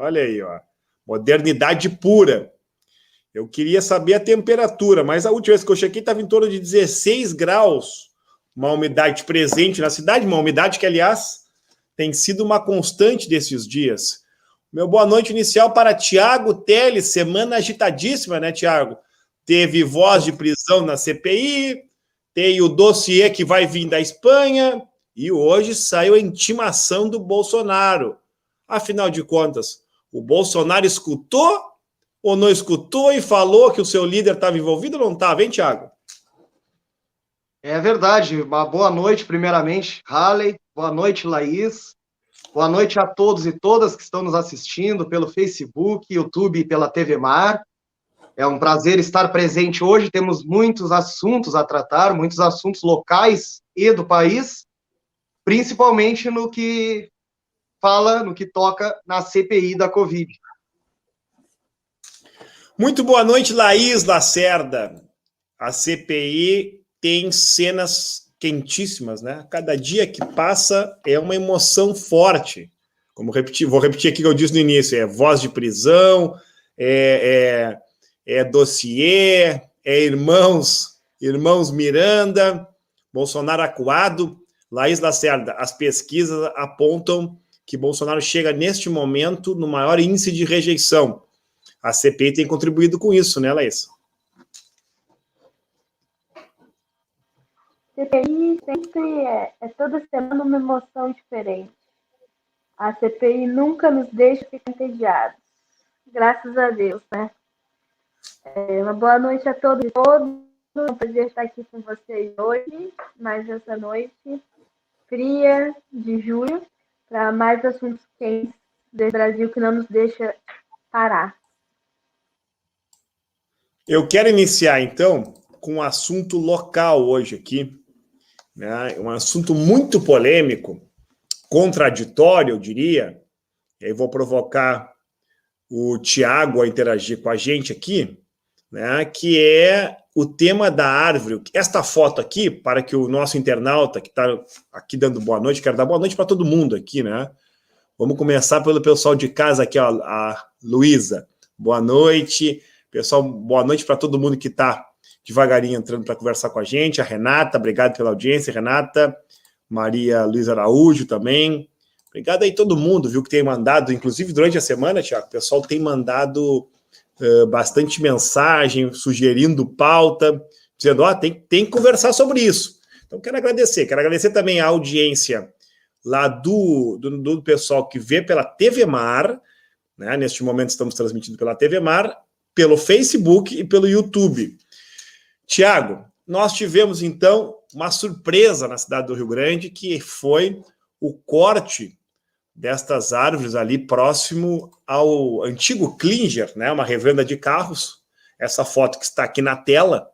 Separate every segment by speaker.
Speaker 1: Olha aí, ó. Modernidade pura. Eu queria saber a temperatura, mas a última vez que eu chequei estava em torno de 16 graus. Uma umidade presente na cidade, uma umidade que, aliás, tem sido uma constante desses dias. Meu boa noite inicial para Tiago Teles, semana agitadíssima, né, Tiago? Teve voz de prisão na CPI, tem o dossiê que vai vir da Espanha, e hoje saiu a intimação do Bolsonaro. Afinal de contas, o Bolsonaro escutou ou não escutou e falou que o seu líder estava envolvido ou não estava, hein, Tiago?
Speaker 2: É verdade. Uma boa noite, primeiramente, Halley. Boa noite, Laís. Boa noite a todos e todas que estão nos assistindo pelo Facebook, YouTube e pela TV Mar. É um prazer estar presente hoje. Temos muitos assuntos a tratar, muitos assuntos locais e do país, principalmente no que toca na CPI da Covid.
Speaker 1: Muito boa noite, Laís Lacerda. A CPI tem cenas quentíssimas, né? Cada dia que passa é uma emoção forte. Vou repetir aqui o que eu disse no início: é voz de prisão, é dossiê, é irmãos Miranda, Bolsonaro acuado. Laís Lacerda, as pesquisas apontam que Bolsonaro chega neste momento no maior índice de rejeição. A CPI tem contribuído com isso, né, Laís?
Speaker 3: CPI sempre é toda semana uma emoção diferente. A CPI nunca nos deixa ficar entediados. Graças a Deus, né? Uma boa noite a todos e todas. É um prazer estar aqui com vocês hoje, mais essa noite fria de julho, para mais assuntos quentes do Brasil que não nos deixa parar.
Speaker 1: Eu quero iniciar, então, com um assunto local hoje aqui, né? Um assunto muito polêmico, contraditório, eu diria. E aí vou provocar o Tiago a interagir com a gente aqui, né? Que é o tema da árvore. Esta foto aqui, para que o nosso internauta que está aqui dando boa noite, quero dar boa noite para todo mundo aqui, né? Vamos começar pelo pessoal de casa aqui, ó, a Luísa. Boa noite. Pessoal, boa noite para todo mundo que está devagarinho entrando para conversar com a gente. A Renata, obrigado pela audiência, Renata. Maria Luiz Araújo também. Obrigado aí todo mundo, viu, que tem mandado, inclusive durante a semana, Tiago, o pessoal tem mandado bastante mensagem, sugerindo pauta, dizendo, tem que conversar sobre isso. Então, quero agradecer também a audiência lá do pessoal que vê pela TV Mar, né? Neste momento estamos transmitindo pela TV Mar, pelo Facebook e pelo YouTube. Tiago, nós tivemos, então, uma surpresa na cidade do Rio Grande, que foi o corte destas árvores ali próximo ao antigo Klinger, né? Uma revenda de carros, essa foto que está aqui na tela,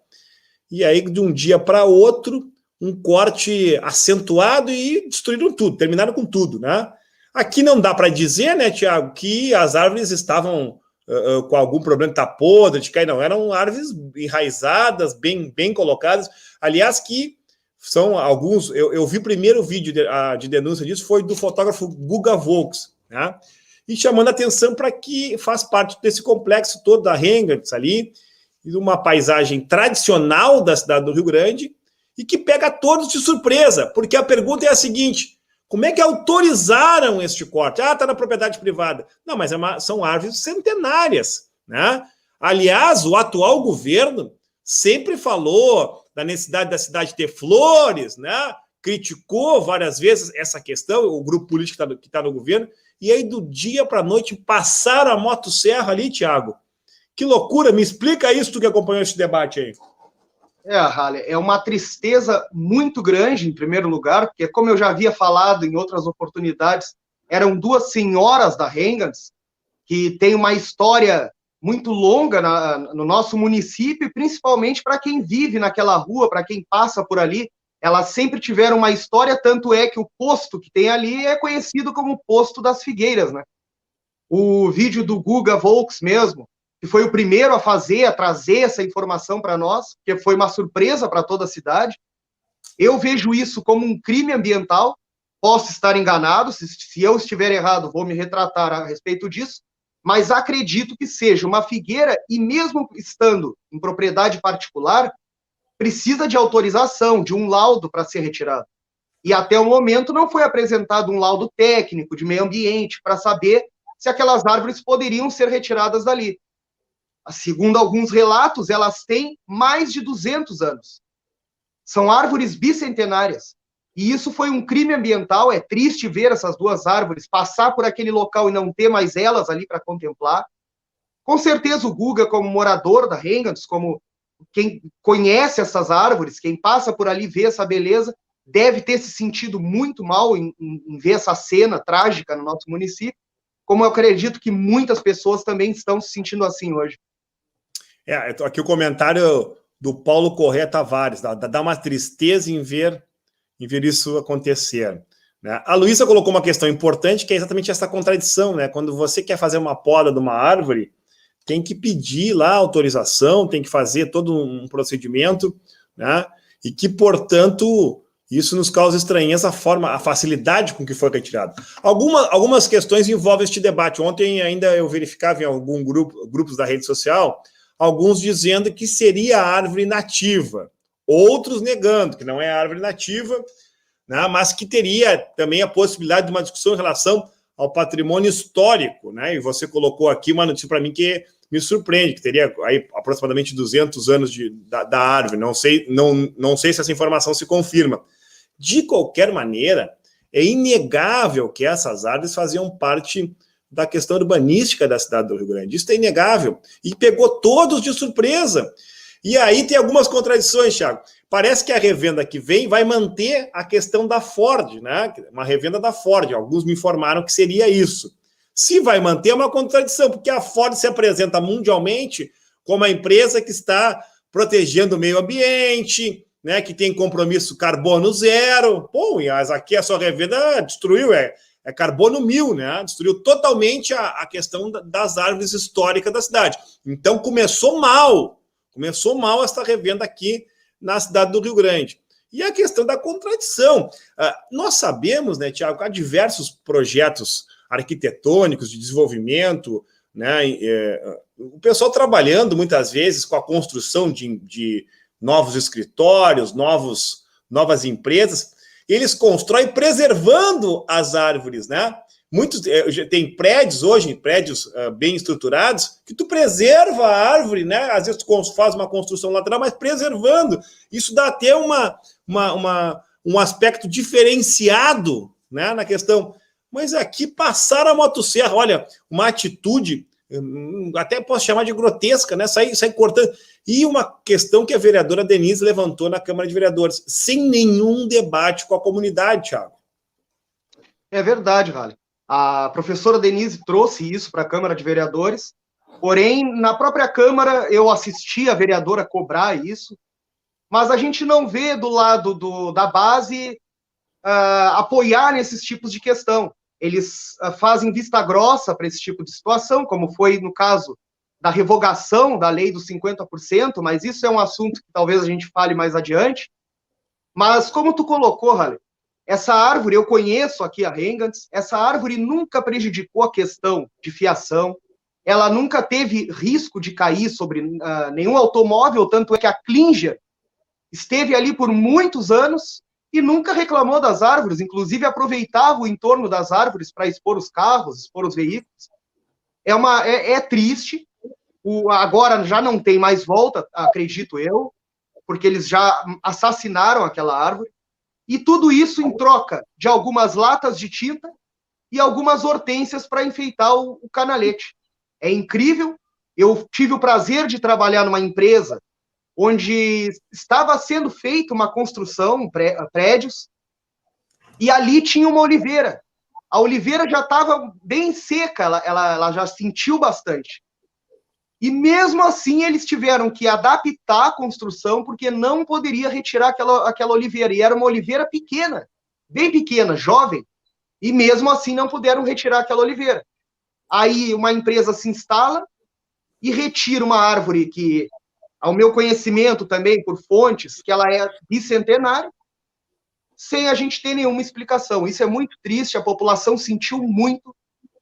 Speaker 1: e aí, de um dia para outro, um corte acentuado e destruíram tudo, terminaram com tudo, né? Aqui não dá para dizer, né, Tiago, que as árvores estavam com algum problema, tá podre, de cair, não. Eram árvores enraizadas, bem colocadas. Aliás, que são alguns... Eu vi o primeiro vídeo de denúncia disso, foi do fotógrafo Guga Volks, né? E chamando a atenção para que faz parte desse complexo todo da Hengertz ali, e uma paisagem tradicional da cidade do Rio Grande, e que pega todos de surpresa, porque a pergunta é a seguinte: como é que autorizaram este corte? Está na propriedade privada. Não, mas são árvores centenárias, né? Aliás, o atual governo sempre falou da necessidade da cidade ter flores, né? Criticou várias vezes essa questão, o grupo político que está no governo, e aí do dia para a noite passaram a motosserra ali, Tiago. Que loucura, me explica isso, tu que acompanhou esse debate aí.
Speaker 2: Halley, é uma tristeza muito grande, em primeiro lugar, porque, como eu já havia falado em outras oportunidades, eram duas senhoras da Hengertz, que tem uma história muito longa no nosso município, principalmente para quem vive naquela rua, para quem passa por ali. Elas sempre tiveram uma história, tanto é que o posto que tem ali é conhecido como o Posto das Figueiras, né? O vídeo do Guga Volks mesmo, que foi o primeiro a trazer essa informação para nós, que foi uma surpresa para toda a cidade. Eu vejo isso como um crime ambiental, posso estar enganado, se eu estiver errado, vou me retratar a respeito disso, mas acredito que seja uma figueira, e mesmo estando em propriedade particular, precisa de autorização, de um laudo para ser retirado. E até o momento não foi apresentado um laudo técnico de meio ambiente para saber se aquelas árvores poderiam ser retiradas dali. Segundo alguns relatos, elas têm mais de 200 anos. São árvores bicentenárias. E isso foi um crime ambiental. É triste ver essas duas árvores passar por aquele local e não ter mais elas ali para contemplar. Com certeza o Guga, como morador da Hengans, como quem conhece essas árvores, quem passa por ali vê essa beleza, deve ter se sentido muito mal em ver essa cena trágica no nosso município, como eu acredito que muitas pessoas também estão se sentindo assim hoje.
Speaker 1: Aqui o comentário do Paulo Corrêa Tavares, dá uma tristeza em ver isso acontecer. Né? A Luísa colocou uma questão importante, que é exatamente essa contradição, né? Quando você quer fazer uma poda de uma árvore, tem que pedir lá autorização, tem que fazer todo um procedimento, né? E que, portanto, isso nos causa estranheza a facilidade com que foi retirado. Algumas questões envolvem este debate. Ontem ainda eu verificava em alguns grupos da rede social, alguns dizendo que seria árvore nativa, outros negando que não é árvore nativa, né, mas que teria também a possibilidade de uma discussão em relação ao patrimônio histórico, né? E você colocou aqui uma notícia para mim que me surpreende, que teria aí aproximadamente 200 anos da árvore. Não sei se essa informação se confirma. De qualquer maneira, é inegável que essas árvores faziam parte da questão urbanística da cidade do Rio Grande. Isso é inegável. E pegou todos de surpresa. E aí tem algumas contradições, Thiago. Parece que a revenda que vem vai manter a questão da Ford, né? Uma revenda da Ford. Alguns me informaram que seria isso. Se vai manter, é uma contradição, porque a Ford se apresenta mundialmente como a empresa que está protegendo o meio ambiente, né, que tem compromisso carbono zero. Bom, mas aqui a sua revenda destruiu, é carbono 1000, né? Destruiu totalmente a questão das árvores históricas da cidade. Então começou mal essa revenda aqui na cidade do Rio Grande. E a questão da contradição. Nós sabemos, né, Tiago, há diversos projetos arquitetônicos de desenvolvimento, né? O pessoal trabalhando muitas vezes com a construção de novos escritórios, novas empresas, eles constroem preservando as árvores, né? Tem prédios hoje, prédios bem estruturados, que tu preserva a árvore, né? Às vezes tu faz uma construção lateral, mas preservando. Isso dá até um aspecto diferenciado, né, na questão. Mas aqui passaram a motosserra, olha, uma atitude, até posso chamar de grotesca, né? Sair cortando. E uma questão que a vereadora Denise levantou na Câmara de Vereadores, sem nenhum debate com a comunidade, Thiago.
Speaker 2: É verdade, Vale. A professora Denise trouxe isso para a Câmara de Vereadores, porém, na própria Câmara, eu assisti a vereadora cobrar isso, mas a gente não vê do lado da base apoiar nesses tipos de questão. Eles fazem vista grossa para esse tipo de situação, como foi no caso da revogação da lei dos 50%, mas isso é um assunto que talvez a gente fale mais adiante. Mas como tu colocou, Rale, essa árvore, eu conheço aqui a Hengans, essa árvore nunca prejudicou a questão de fiação, ela nunca teve risco de cair sobre nenhum automóvel, tanto é que a Klinger esteve ali por muitos anos e nunca reclamou das árvores, inclusive aproveitava o entorno das árvores para expor os carros, expor os veículos. É triste, agora já não tem mais volta, acredito eu, porque eles já assassinaram aquela árvore, e tudo isso em troca de algumas latas de tinta e algumas hortênsias para enfeitar o canalete. É incrível, eu tive o prazer de trabalhar numa empresa onde estava sendo feita uma construção, prédios, e ali tinha uma oliveira. A oliveira já estava bem seca, ela já sentiu bastante. E mesmo assim eles tiveram que adaptar a construção, porque não poderia retirar aquela oliveira. E era uma oliveira pequena, bem pequena, jovem, e mesmo assim não puderam retirar aquela oliveira. Aí uma empresa se instala e retira uma árvore que, ao meu conhecimento também, por fontes, que ela é bicentenária, sem a gente ter nenhuma explicação. Isso é muito triste, a população sentiu muito,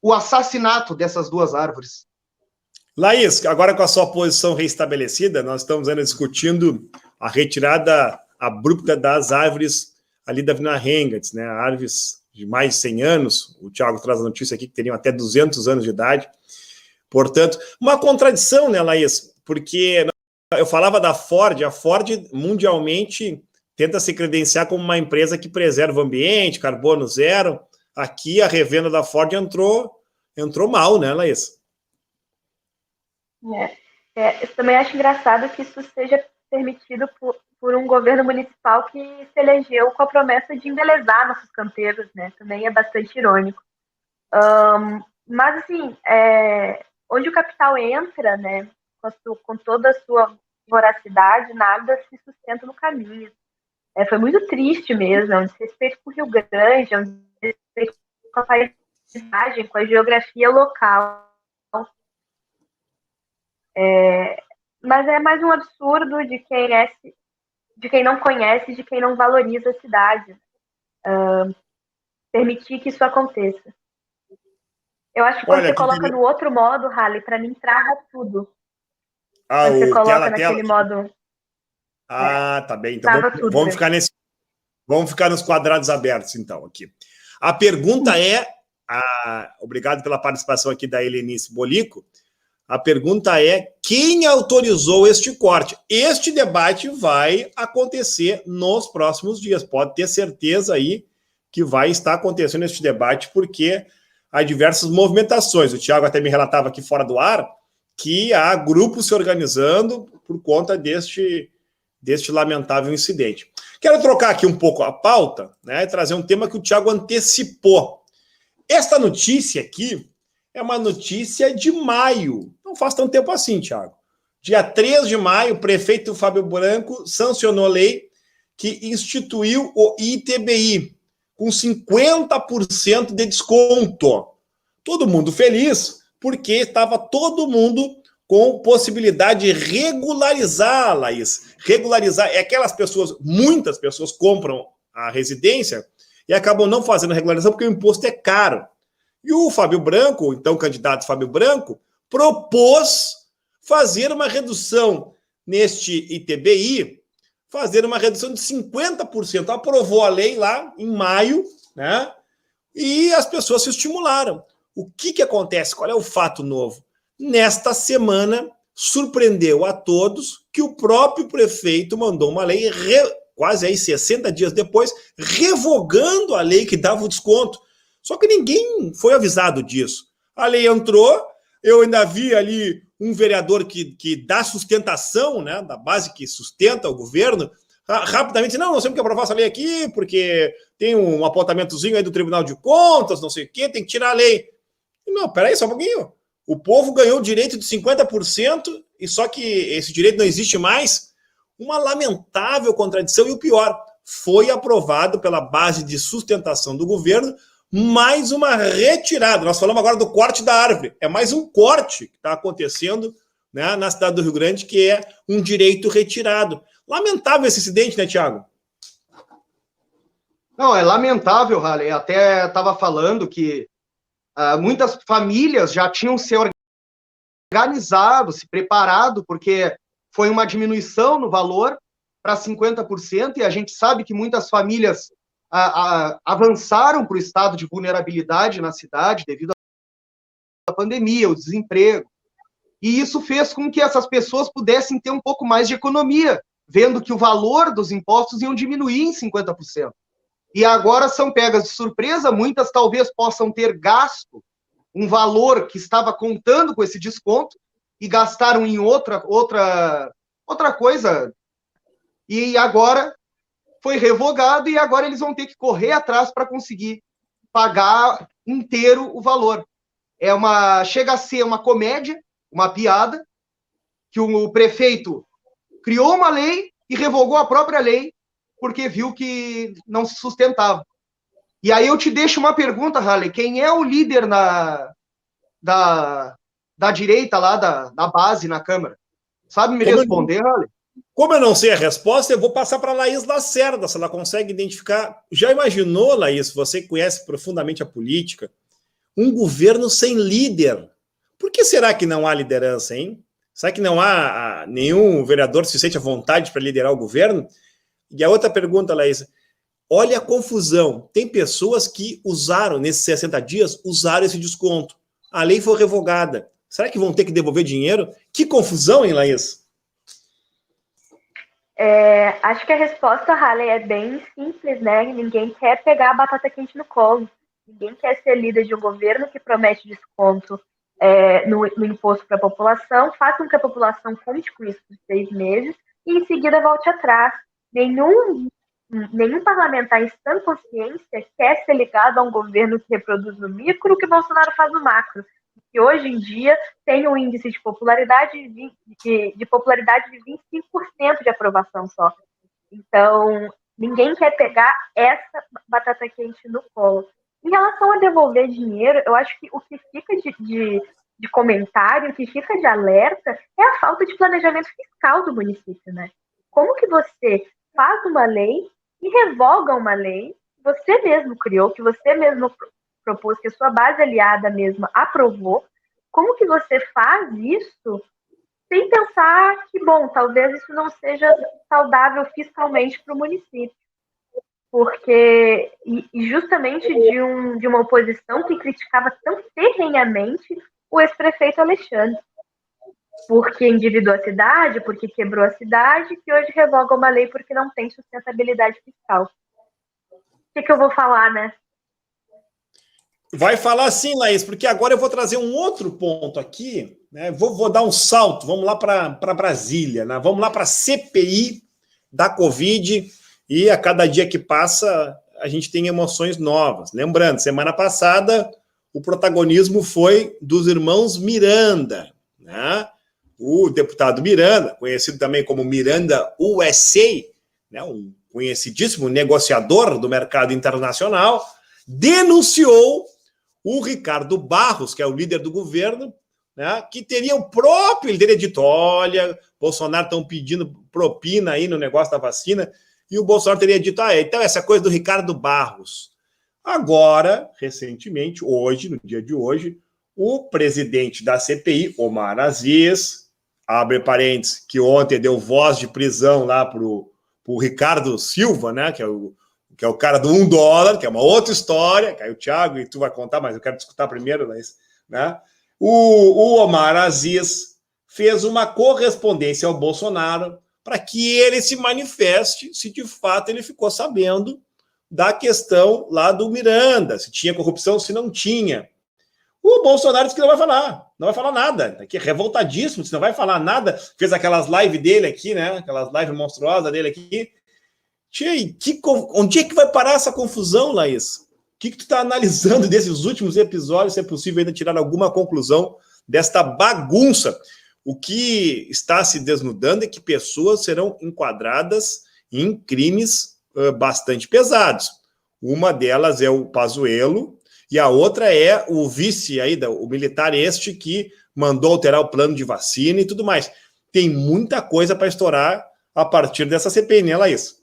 Speaker 2: o assassinato dessas duas árvores.
Speaker 1: Laís, agora com a sua posição reestabelecida, nós estamos ainda discutindo a retirada abrupta das árvores ali da Avenida Hengatz, né? Árvores de mais de 100 anos, o Thiago traz a notícia aqui que teriam até 200 anos de idade. Portanto, uma contradição, né, Laís? Porque eu falava da Ford, a Ford mundialmente tenta se credenciar como uma empresa que preserva o ambiente, carbono zero. Aqui a revenda da Ford entrou mal, né, Laís?
Speaker 3: Eu também acho engraçado que isso seja permitido por um governo municipal que se elegeu com a promessa de embelezar nossos canteiros, né? Também é bastante irônico. Mas, assim, onde o capital entra, né, com toda a sua voracidade, nada se sustenta no caminho. Foi muito triste mesmo, é um desrespeito com o Rio Grande, é um desrespeito com a paisagem, com a geografia local. Mas é mais um absurdo de quem não conhece, de quem não valoriza a cidade. Permitir que isso aconteça. Eu acho que quando você coloca no outro modo, Halley, para mim trava tudo. Quando você coloca naquele modo...
Speaker 1: tá bem. Então vamos ficar nos quadrados abertos, então, aqui. A pergunta obrigado pela participação aqui da Helenice Bolico. A pergunta é: quem autorizou este corte? Este debate vai acontecer nos próximos dias. Pode ter certeza aí que vai estar acontecendo este debate, porque há diversas movimentações. O Thiago até me relatava aqui fora do ar que há grupos se organizando por conta deste lamentável incidente. Quero trocar aqui um pouco a pauta, né, e trazer um tema que o Thiago antecipou. Esta notícia aqui é uma notícia de maio. Não faz tanto tempo assim, Thiago. Dia 3 de maio, o prefeito Fábio Branco sancionou a lei que instituiu o ITBI, com 50% de desconto. Todo mundo feliz, porque estava todo mundo com possibilidade de regularizar, Laís. Regularizar é aquelas pessoas, muitas pessoas compram a residência e acabam não fazendo a regularização porque o imposto é caro. E o Fábio Branco, então o candidato Fábio Branco, propôs fazer uma redução neste ITBI, fazer uma redução de 50%. Aprovou a lei lá em maio, né? E as pessoas se estimularam. O que acontece? Qual é o fato novo? Nesta semana, surpreendeu a todos que o próprio prefeito mandou uma lei, quase aí 60 dias depois, revogando a lei que dava o desconto. Só que ninguém foi avisado disso. A lei entrou, eu ainda vi ali um vereador que dá sustentação, né, da base que sustenta o governo, rapidamente, nós temos que aprovar essa lei aqui, porque tem um apontamentozinho aí do Tribunal de Contas, não sei o quê, tem que tirar a lei. Não, peraí, só um pouquinho. O povo ganhou o direito de 50%, e só que esse direito não existe mais. Uma lamentável contradição, e o pior, foi aprovado pela base de sustentação do governo mais uma retirada. Nós falamos agora do corte da árvore. É mais um corte que está acontecendo, né, na cidade do Rio Grande, que é um direito retirado. Lamentável esse incidente, né, Thiago?
Speaker 2: Não, é lamentável, Halley. Até estava falando que muitas famílias já tinham se organizado, se preparado, porque foi uma diminuição no valor para 50%, e a gente sabe que muitas famílias avançaram para o estado de vulnerabilidade na cidade devido à pandemia, o desemprego. E isso fez com que essas pessoas pudessem ter um pouco mais de economia, vendo que o valor dos impostos iam diminuir em 50%. E agora são pegas de surpresa, muitas talvez possam ter gasto um valor que estava contando com esse desconto e gastaram em outra coisa. E agora foi revogado e agora eles vão ter que correr atrás para conseguir pagar inteiro o valor. Chega a ser uma comédia, uma piada, que o prefeito criou uma lei e revogou a própria lei porque viu que não se sustentava. E aí eu te deixo uma pergunta, Halley. Quem é o líder da direita lá, da base na Câmara? Sabe me responder, Halley?
Speaker 1: Como eu não sei a resposta, eu vou passar para a Laís Lacerda, se ela consegue identificar. Já imaginou, Laís, você que conhece profundamente a política, um governo sem líder. Por que será que não há liderança, hein? Será que não há nenhum vereador se sente à vontade para liderar o governo? E a outra pergunta, Laís, olha a confusão. Tem pessoas que usaram, nesses 60 dias, usaram esse desconto. A lei foi revogada. Será que vão ter que devolver dinheiro? Que confusão, hein, Laís?
Speaker 3: Acho que a resposta, Halley, é bem simples, né? Ninguém quer pegar a batata quente no colo. Ninguém quer ser líder de um governo que promete desconto no imposto para a população, faça com que a população conte com isso por 6 meses e, em seguida, volte atrás. Nenhum parlamentar em sã consciência quer ser ligado a um governo que reproduz no micro o que Bolsonaro faz no macro. Que hoje em dia tem um índice de popularidade de popularidade de 25% de aprovação só. Então, ninguém quer pegar essa batata quente no colo. Em relação a devolver dinheiro, eu acho que o que fica de comentário, o que fica de alerta é a falta de planejamento fiscal do município, né? Como que você faz uma lei e revoga uma lei que você mesmo criou, que você mesmo propôs, que a sua base aliada mesma aprovou? Como que você faz isso sem pensar que, bom, talvez isso não seja saudável fiscalmente para o município? Porque, e justamente de uma oposição que criticava tão ferrenhamente o ex-prefeito Alexandre, porque endividou a cidade, porque quebrou a cidade, que hoje revoga uma lei porque não tem sustentabilidade fiscal. O que eu vou falar, né?
Speaker 1: Vai falar sim, Laís, porque agora eu vou trazer um outro ponto aqui, né? Vou dar um salto, vamos lá para Brasília, né? Vamos lá para a CPI da Covid, e a cada dia que passa a gente tem emoções novas. Lembrando, semana passada o protagonismo foi dos irmãos Miranda, né? O deputado Miranda, conhecido também como Miranda USA, né? Um conhecidíssimo negociador do mercado internacional, denunciou o Ricardo Barros, que é o líder do governo, né, que teria o próprio, ele teria dito, olha, Bolsonaro estão pedindo propina aí no negócio da vacina, e o Bolsonaro teria dito, então essa coisa do Ricardo Barros. Agora, recentemente, hoje, no dia de hoje, o presidente da CPI, Omar Aziz, abre parênteses, que ontem deu voz de prisão lá para o Ricardo Silva, né, que é o cara do $1, que é uma outra história, que aí o Thiago e tu vai contar, mas eu quero discutir primeiro, né? O Omar Aziz fez uma correspondência ao Bolsonaro para que ele se manifeste se de fato ele ficou sabendo da questão lá do Miranda, se tinha corrupção, se não tinha. O Bolsonaro disse que não vai falar nada, aqui é revoltadíssimo, se não vai falar nada, fez aquelas lives dele aqui, né? Aquelas lives monstruosas dele aqui. Tchê, onde é que vai parar essa confusão, Laís? O que tu está analisando desses últimos episódios, se é possível ainda tirar alguma conclusão desta bagunça? O que está se desnudando é que pessoas serão enquadradas em crimes bastante pesados. Uma delas é o Pazuello e a outra é o vice aí, o militar que mandou alterar o plano de vacina e tudo mais. Tem muita coisa para estourar a partir dessa CPI, né, Laís?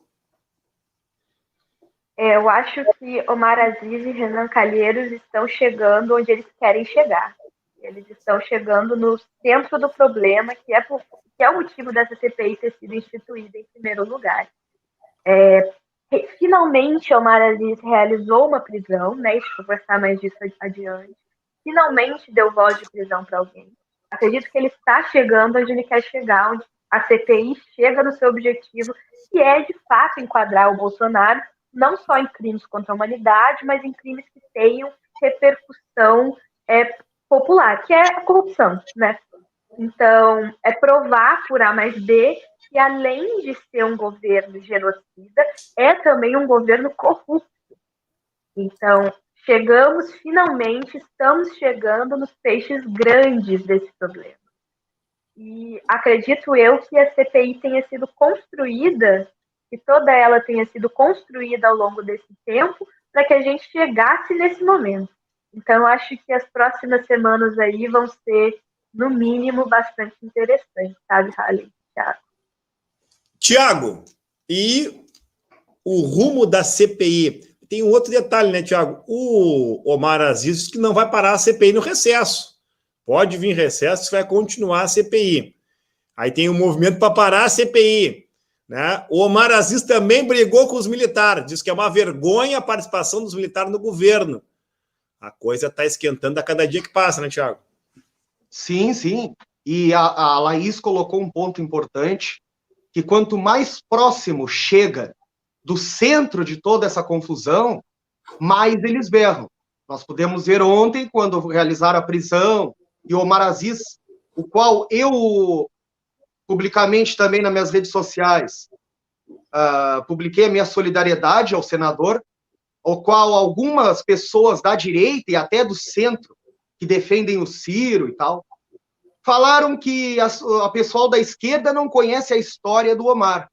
Speaker 3: Eu acho que Omar Aziz e Renan Calheiros estão chegando onde eles querem chegar. Eles estão chegando no centro do problema, que é o motivo dessa CPI ter sido instituída em primeiro lugar. Finalmente, Omar Aziz realizou uma prisão, né? Deixa eu conversar mais disso adiante. Finalmente deu voz de prisão para alguém. Acredito que ele está chegando onde ele quer chegar, onde a CPI chega no seu objetivo, que é, de fato, enquadrar o Bolsonaro não só em crimes contra a humanidade, mas em crimes que tenham repercussão popular, que é a corrupção, né? Então, é provar por A mais B que, além de ser um governo genocida, é também um governo corrupto. Então, estamos chegando nos peixes grandes desse problema. E acredito eu que a CPI tenha sido construída, que toda ela tenha sido construída ao longo desse tempo, para que a gente chegasse nesse momento. Então, eu acho que as próximas semanas aí vão ser, no mínimo, bastante interessantes, sabe, Halley?
Speaker 1: Tiago, e o rumo da CPI? tem um outro detalhe, né, Tiago? O Omar Aziz disse que não vai parar a CPI no recesso. Pode vir recesso, vai continuar a CPI. Aí tem um movimento para parar a CPI. Né? O Omar Aziz também brigou com os militares, diz que é uma vergonha a participação dos militares no governo. A coisa está esquentando a cada dia que passa, né, Tiago?
Speaker 2: Sim, sim. E a Laís colocou um ponto importante, que quanto mais próximo chega do centro de toda essa confusão, mais eles berram. Nós pudemos ver ontem, quando realizaram a prisão, e o Omar Aziz, o qual eu, publicamente também nas minhas redes sociais, publiquei a minha solidariedade ao senador, ao qual algumas pessoas da direita e até do centro, que defendem o Ciro e tal, falaram que a pessoal da esquerda não conhece a história do Omar.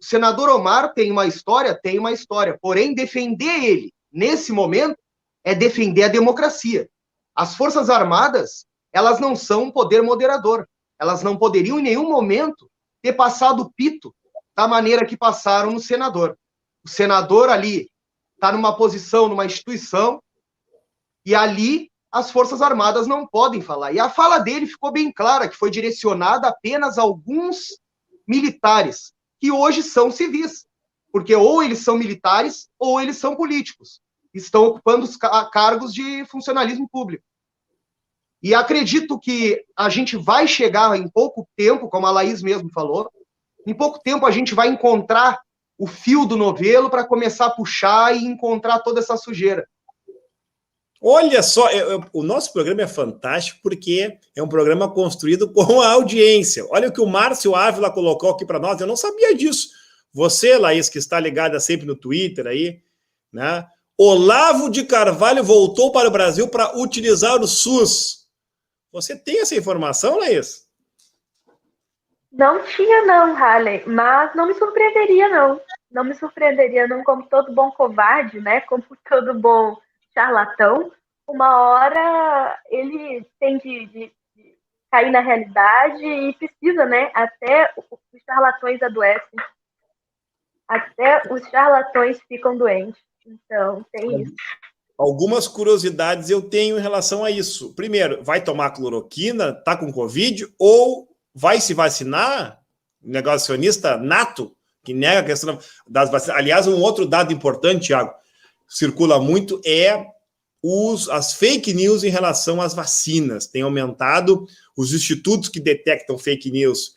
Speaker 2: O senador Omar tem uma história, porém defender ele, nesse momento, é defender a democracia. As Forças Armadas, elas não são um poder moderador. Elas não poderiam, em nenhum momento, ter passado o pito da maneira que passaram no senador. O senador ali está numa posição, numa instituição, e ali as Forças Armadas não podem falar. E a fala dele ficou bem clara, que foi direcionada apenas a alguns militares, que hoje são civis, porque ou eles são militares ou eles são políticos, estão ocupando os cargos de funcionalismo público. E acredito que a gente vai chegar em pouco tempo, como a Laís mesmo falou, em pouco tempo a gente vai encontrar o fio do novelo para começar a puxar e encontrar toda essa sujeira.
Speaker 1: Olha só, o nosso programa é fantástico porque é um programa construído com a audiência. Olha o que o Márcio Ávila colocou aqui para nós, eu não sabia disso. Você, Laís, que está ligada sempre no Twitter aí, né? Olavo de Carvalho voltou para o Brasil para utilizar o SUS. Você tem essa informação, Laís?
Speaker 3: Não tinha não, Halley, mas não me surpreenderia não. Não me surpreenderia não, como todo bom covarde, né? Como todo bom charlatão, uma hora ele tem de cair na realidade e precisa, né? Até os charlatões adoecem. Até os charlatões ficam doentes. Então, tem isso.
Speaker 1: Algumas curiosidades eu tenho em relação a isso. Primeiro, vai tomar cloroquina, tá com Covid, ou vai se vacinar? Negacionista nato, que nega a questão das vacinas. Aliás, um outro dado importante, Thiago, circula muito, é as fake news em relação às vacinas. Tem aumentado, os institutos que detectam fake news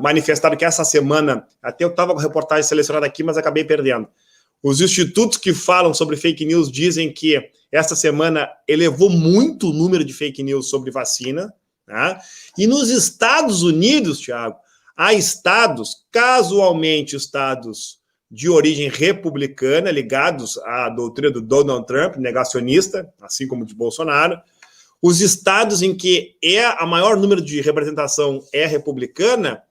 Speaker 1: manifestaram que essa semana, até eu estava com a reportagem selecionada aqui, mas acabei perdendo. Os institutos que falam sobre fake news dizem que essa semana elevou muito o número de fake news sobre vacina, né? E nos Estados Unidos, Thiago, há estados, casualmente estados de origem republicana, ligados à doutrina do Donald Trump, negacionista, assim como de Bolsonaro. Os estados em que a maior número de representação é republicana,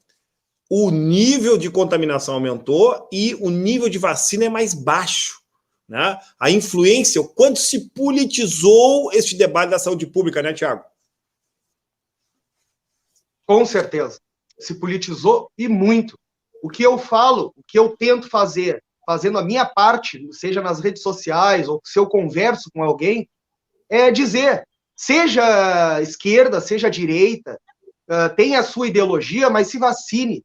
Speaker 1: o nível de contaminação aumentou e o nível de vacina é mais baixo, né? A influência, o quanto se politizou este debate da saúde pública, né, Tiago?
Speaker 2: Com certeza. Se politizou e muito. O que eu falo, o que eu tento fazer, fazendo a minha parte, seja nas redes sociais ou se eu converso com alguém, é dizer, seja esquerda, seja direita, tenha a sua ideologia, mas se vacine.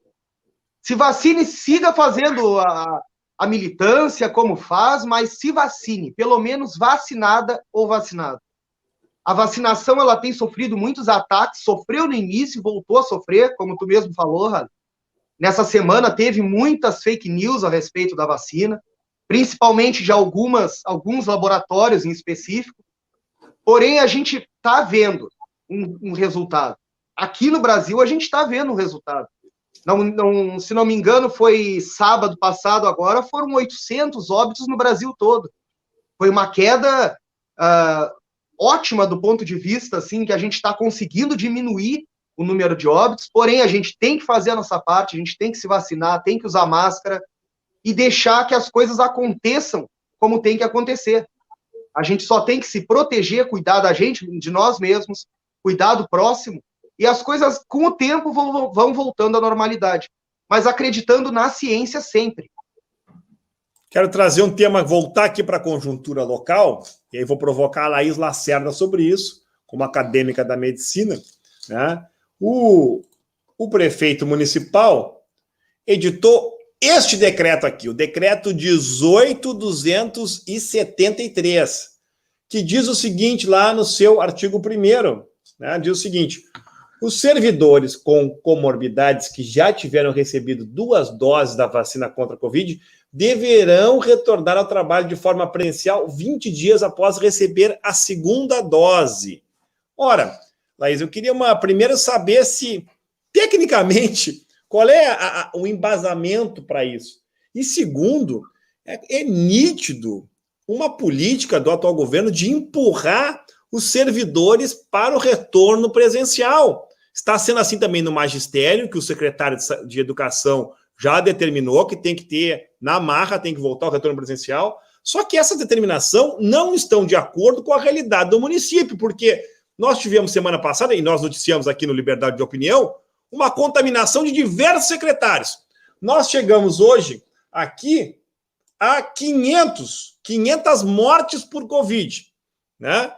Speaker 2: Se vacine, siga fazendo a militância como faz, mas se vacine, pelo menos vacinada ou vacinado. A vacinação, ela tem sofrido muitos ataques, sofreu no início, voltou a sofrer, como tu mesmo falou, Rally. Nessa semana teve muitas fake news a respeito da vacina, principalmente de alguns laboratórios em específico, porém a gente está vendo um resultado. Aqui no Brasil a gente está vendo um resultado. Se não me engano, foi sábado passado agora, foram 800 óbitos no Brasil todo. Foi uma queda ótima do ponto de vista, assim, que a gente está conseguindo diminuir o número de óbitos, porém a gente tem que fazer a nossa parte, a gente tem que se vacinar, tem que usar máscara e deixar que as coisas aconteçam como tem que acontecer. A gente só tem que se proteger, cuidar da gente, de nós mesmos, cuidar do próximo, e as coisas, com o tempo, vão voltando à normalidade. Mas acreditando na ciência sempre.
Speaker 1: Quero trazer um tema, voltar aqui para a conjuntura local, e aí vou provocar a Laís Lacerda sobre isso, como acadêmica da medicina, né? O prefeito municipal editou este decreto aqui, o decreto 18.273, que diz o seguinte lá no seu artigo 1º, né? Diz o seguinte: os servidores com comorbidades que já tiveram recebido 2 doses da vacina contra a Covid deverão retornar ao trabalho de forma presencial 20 dias após receber a 2ª dose. Ora, Laís, eu queria primeiro saber se, tecnicamente, qual é o embasamento para isso. E segundo, é nítido uma política do atual governo de empurrar os servidores para o retorno presencial. Está sendo assim também no magistério, que o secretário de Educação já determinou que tem que ter, na marra, tem que voltar ao retorno presencial. Só que essa determinação não estão de acordo com a realidade do município, porque nós tivemos semana passada, e nós noticiamos aqui no Liberdade de Opinião, uma contaminação de diversos secretários. Nós chegamos hoje aqui a 500 mortes por Covid, né?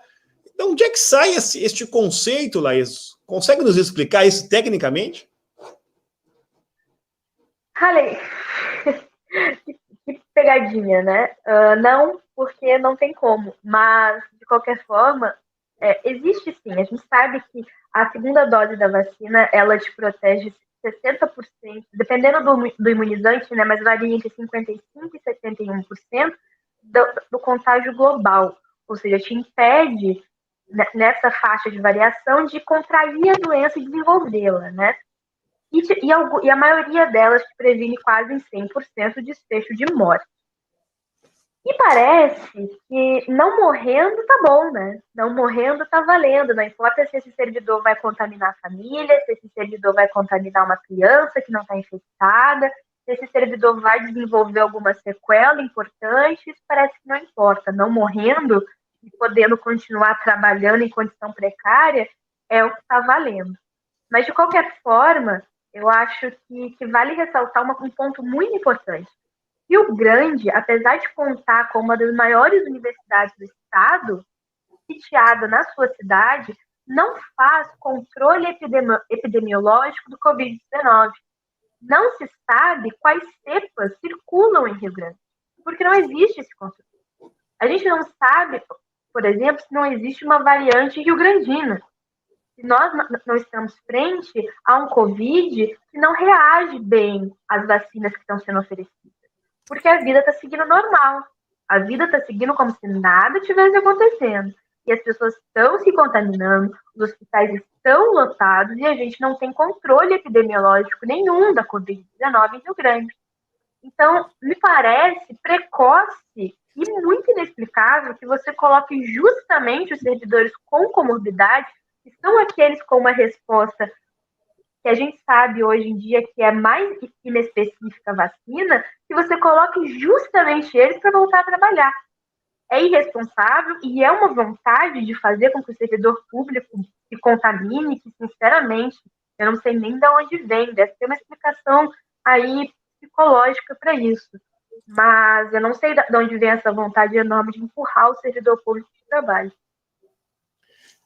Speaker 1: Então, onde é que sai este conceito, Laís? Consegue nos explicar isso tecnicamente?
Speaker 3: Haley, que pegadinha, né? Não, porque não tem como, mas, de qualquer forma, existe sim. A gente sabe que a 2ª dose da vacina, ela te protege 60%, dependendo do imunizante, né? Mas varia entre 55% e 71% do contágio global. Ou seja, te impede, nessa faixa de variação, de contrair a doença e desenvolvê-la, né? E a maioria delas te previne quase em 100% de desfecho de morte. E parece que não morrendo tá bom, né? Não morrendo tá valendo. Não importa se esse servidor vai contaminar a família, se esse servidor vai contaminar uma criança que não está infectada, se esse servidor vai desenvolver alguma sequela importante, isso parece que não importa. Não morrendo e podendo continuar trabalhando em condição precária é o que está valendo. Mas, de qualquer forma, eu acho que vale ressaltar um ponto muito importante. Rio Grande, apesar de contar com uma das maiores universidades do estado, sitiada na sua cidade, não faz controle epidemiológico do Covid-19. Não se sabe quais cepas circulam em Rio Grande, porque não existe esse controle. A gente não sabe, por exemplo, se não existe uma variante rio-grandina. Se nós não estamos frente a um Covid que não reage bem às vacinas que estão sendo oferecidas. Porque a vida está seguindo normal. A vida está seguindo como se nada tivesse acontecendo. E as pessoas estão se contaminando, os hospitais estão lotados e a gente não tem controle epidemiológico nenhum da Covid-19 em Rio Grande. Então, me parece precoce e muito inexplicável que você coloque justamente os servidores com comorbidade, que são aqueles com uma resposta que a gente sabe hoje em dia que é mais inespecífica a vacina, que você coloque justamente eles para voltar a trabalhar. É irresponsável e é uma vontade de fazer com que o servidor público se contamine, que, sinceramente, eu não sei nem de onde vem, deve ter uma explicação aí psicológica para isso. Mas eu não sei de onde vem essa vontade enorme de empurrar o servidor público de trabalho.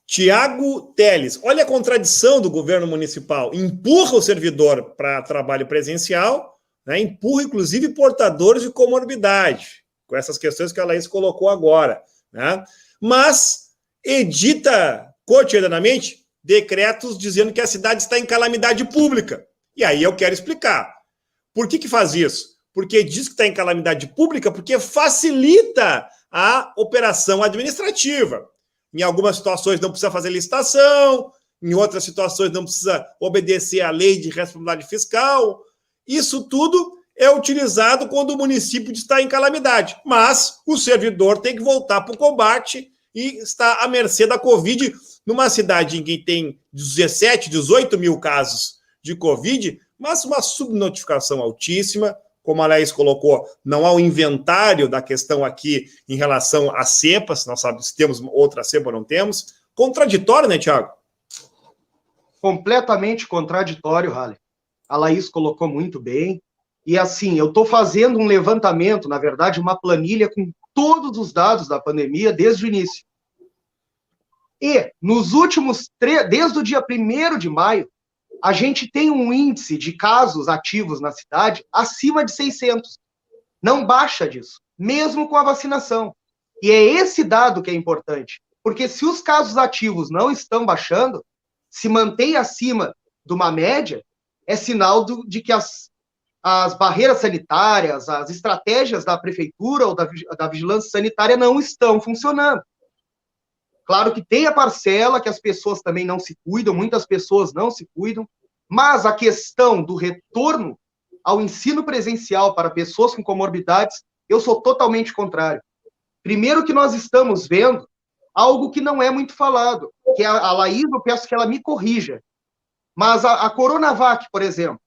Speaker 1: Tiago Teles, olha a contradição do governo municipal. Empurra o servidor para trabalho presencial, né? Empurra, inclusive, portadores de comorbidade, com essas questões que a Laís colocou agora, né? Mas edita cotidianamente decretos dizendo que a cidade está em calamidade pública. E aí eu quero explicar. Por que faz isso? Porque diz que está em calamidade pública porque facilita a operação administrativa. Em algumas situações não precisa fazer licitação, em outras situações não precisa obedecer à lei de responsabilidade fiscal. Isso tudo é utilizado quando o município está em calamidade. Mas o servidor tem que voltar para o combate e está à mercê da Covid. Numa cidade em que tem 17, 18 mil casos de Covid, mas uma subnotificação altíssima, como a Laís colocou, não há um inventário da questão aqui em relação às cepas, nós sabemos se temos outra cepa ou não temos. Contraditório, né, Tiago?
Speaker 2: Completamente contraditório, Halle. A Laís colocou muito bem. E assim, eu estou fazendo um levantamento, na verdade, uma planilha com todos os dados da pandemia desde o início. E nos últimos desde o dia 1º de maio, a gente tem um índice de casos ativos na cidade acima de 600. Não baixa disso, mesmo com a vacinação. E é esse dado que é importante, porque se os casos ativos não estão baixando, se mantém acima de uma média, é sinal de que as barreiras sanitárias, as estratégias da prefeitura ou da vigilância sanitária não estão funcionando. Claro que tem a parcela que as pessoas também não se cuidam, muitas pessoas não se cuidam, mas a questão do retorno ao ensino presencial para pessoas com comorbidades, eu sou totalmente contrário. Primeiro que nós estamos vendo algo que não é muito falado, que a Laís, eu peço que ela me corrija, mas a Coronavac, por exemplo,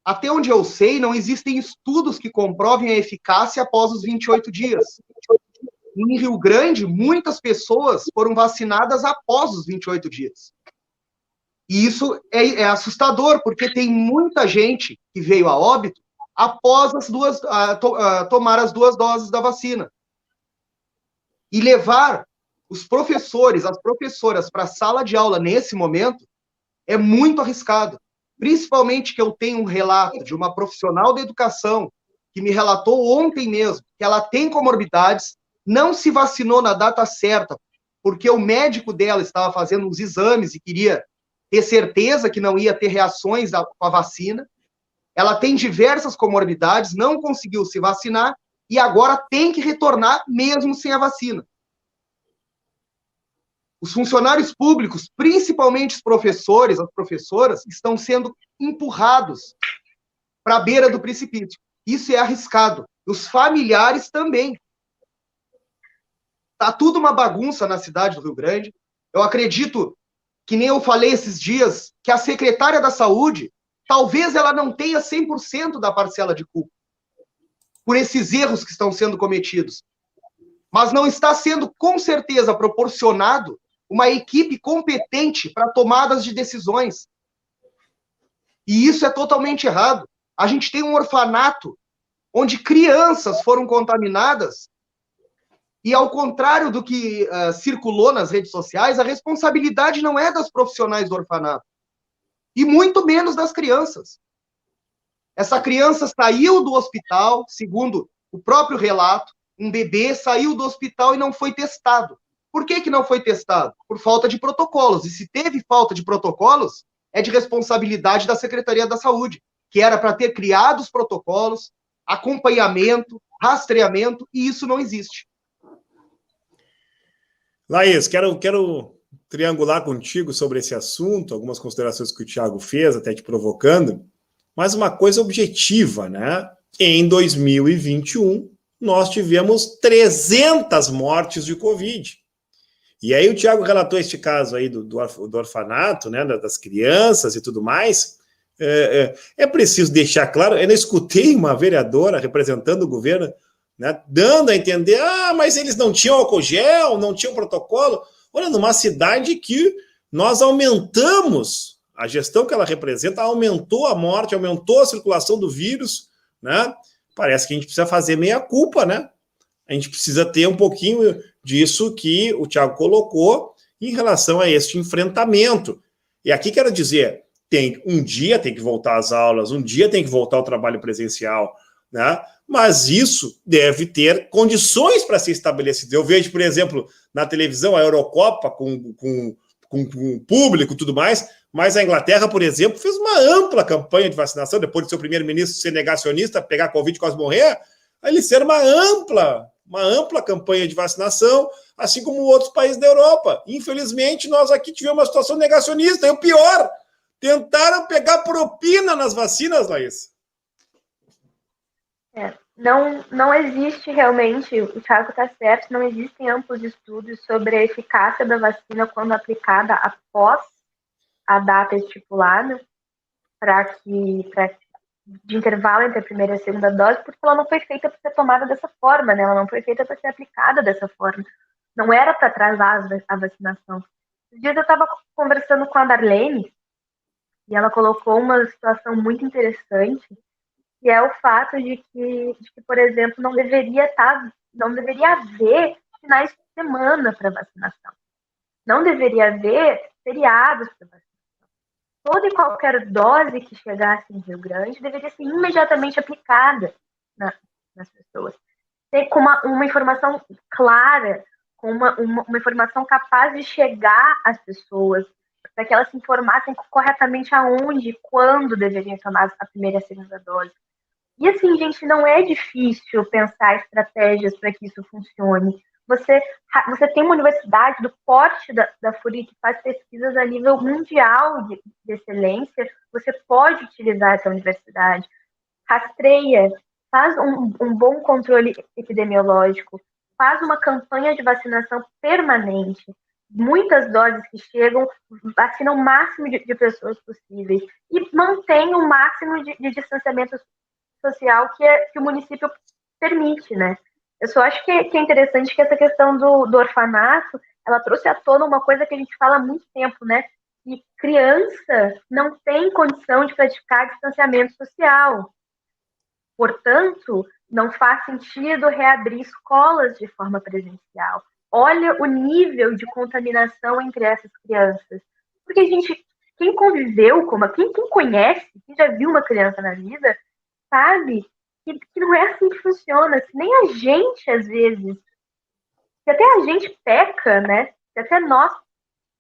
Speaker 2: até onde eu sei, não existem estudos que comprovem a eficácia após os 28 dias. Em Rio Grande, muitas pessoas foram vacinadas após os 28 dias. E isso é assustador, porque tem muita gente que veio a óbito após tomar as 2 doses da vacina. E levar os professores, as professoras para a sala de aula nesse momento é muito arriscado. Principalmente que eu tenho um relato de uma profissional da educação que me relatou ontem mesmo que ela tem comorbidades, não se vacinou na data certa, porque o médico dela estava fazendo uns exames e queria ter certeza que não ia ter reações com a vacina. Ela tem diversas comorbidades, não conseguiu se vacinar e agora tem que retornar mesmo sem a vacina. Os funcionários públicos, principalmente os professores, as professoras, estão sendo empurrados para a beira do precipício. Isso é arriscado. Os familiares também. Está tudo uma bagunça na cidade do Rio Grande. Eu acredito, que nem eu falei esses dias, que a secretária da Saúde, talvez ela não tenha 100% da parcela de culpa por esses erros que estão sendo cometidos. Mas não está sendo, com certeza, proporcionado uma equipe competente para tomadas de decisões. E isso é totalmente errado. A gente tem um orfanato onde crianças foram contaminadas e, ao contrário do que circulou nas redes sociais, a responsabilidade não é das profissionais do orfanato. E muito menos das crianças. Essa criança saiu do hospital, segundo o próprio relato, um bebê saiu do hospital e não foi testado. Por que não foi testado? Por falta de protocolos. E se teve falta de protocolos, é de responsabilidade da Secretaria da Saúde, que era para ter criado os protocolos, acompanhamento, rastreamento, e isso não existe.
Speaker 1: Laís, quero triangular contigo sobre esse assunto, algumas considerações que o Thiago fez, até te provocando, mas uma coisa objetiva, né? Em 2021, nós tivemos 300 mortes de Covid. E aí o Thiago relatou este caso aí do orfanato, né, das crianças e tudo mais. É preciso deixar claro, eu não escutei uma vereadora representando o governo, né, dando a entender, mas eles não tinham álcool gel, não tinham protocolo. Olha, numa cidade que nós aumentamos, a gestão que ela representa aumentou a morte, aumentou a circulação do vírus, né? Parece que a gente precisa fazer meia-culpa, né? A gente precisa ter um pouquinho disso que o Thiago colocou em relação a este enfrentamento. E aqui quero dizer, um dia tem que voltar às aulas, um dia tem que voltar ao trabalho presencial, né? Mas isso deve ter condições para ser estabelecido. Eu vejo, por exemplo, na televisão a Eurocopa com público e tudo mais, mas a Inglaterra, por exemplo, fez uma ampla campanha de vacinação, depois de seu primeiro-ministro ser negacionista, pegar Covid e quase morrer, eles fizeram uma ampla campanha de vacinação, assim como outros países da Europa. Infelizmente, nós aqui tivemos uma situação negacionista, e o pior, tentaram pegar propina nas vacinas, Laís.
Speaker 3: Não existe realmente, o Thiago está certo, não existem amplos estudos sobre a eficácia da vacina quando aplicada após a data estipulada de intervalo entre a primeira e a segunda dose, porque ela não foi feita para ser tomada dessa forma, né? Ela não foi feita para ser aplicada dessa forma. Não era para atrasar a vacinação. Esses dias eu estava conversando com a Darlene e ela colocou uma situação muito interessante, que é o fato de que, por exemplo, não deveria haver finais de semana para vacinação. Não deveria haver feriados para vacinação. Toda e qualquer dose que chegasse em Rio Grande deveria ser imediatamente aplicada nas pessoas. Com uma informação clara, com uma informação capaz de chegar às pessoas, para que elas se informassem corretamente aonde e quando deveriam tomar a primeira e a segunda dose. E assim, gente, não é difícil pensar estratégias para que isso funcione. Você tem uma universidade do porte da FURIC que faz pesquisas a nível mundial de excelência, você pode utilizar essa universidade, rastreia, faz um bom controle epidemiológico, faz uma campanha de vacinação permanente, muitas doses que chegam, vacina o máximo de pessoas possíveis e mantém o máximo de distanciamento social que o município permite, né? Eu só acho que é interessante que essa questão do orfanato, ela trouxe à tona uma coisa que a gente fala há muito tempo, né? Que criança não tem condição de praticar distanciamento social. Portanto, não faz sentido reabrir escolas de forma presencial. Olha o nível de contaminação entre essas crianças. Porque, quem conviveu quem conhece, quem já viu uma criança na vida, sabe que não é assim que funciona. Se nem a gente, às vezes, se até a gente peca, né? Se até nós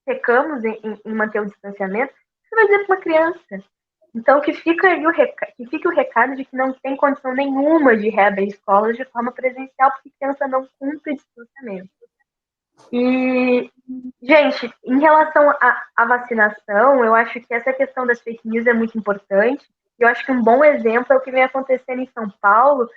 Speaker 3: pecamos em manter o distanciamento, você vai dizer para uma criança. Então, que fique o recado de que não tem condição nenhuma de reabrir escolas de forma presencial, porque criança não cumpre distanciamento. E, gente, em relação à vacinação, eu acho que essa questão das fake news é muito importante. Eu acho que um bom exemplo é o que vem acontecendo em São Paulo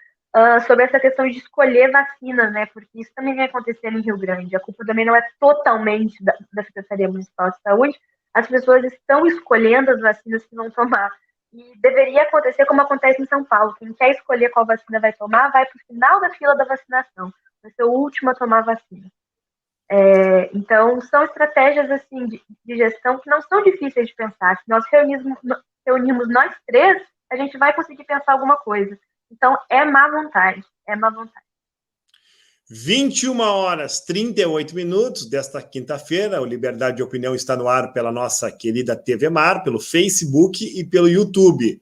Speaker 3: sobre essa questão de escolher vacina, né? Porque isso também vem acontecendo em Rio Grande. A culpa também não é totalmente da Secretaria Municipal de Saúde. As pessoas estão escolhendo as vacinas que vão tomar. E deveria acontecer como acontece em São Paulo. Quem quer escolher qual vacina vai tomar, vai para o final da fila da vacinação. Vai ser o último a tomar a vacina. Então, são estratégias assim, de gestão que não são difíceis de pensar. Se nós reunimos nós três, a gente vai conseguir pensar alguma coisa. Então, é má vontade.
Speaker 1: 21h38 desta quinta-feira. O Liberdade de Opinião está no ar pela nossa querida TV Mar, pelo Facebook e pelo YouTube.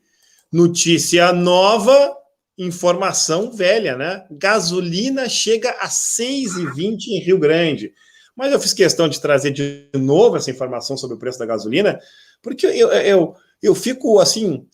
Speaker 1: Notícia nova, informação velha, né? Gasolina chega a 6,20 em Rio Grande. Mas eu fiz questão de trazer de novo essa informação sobre o preço da gasolina, porque eu fico, assim,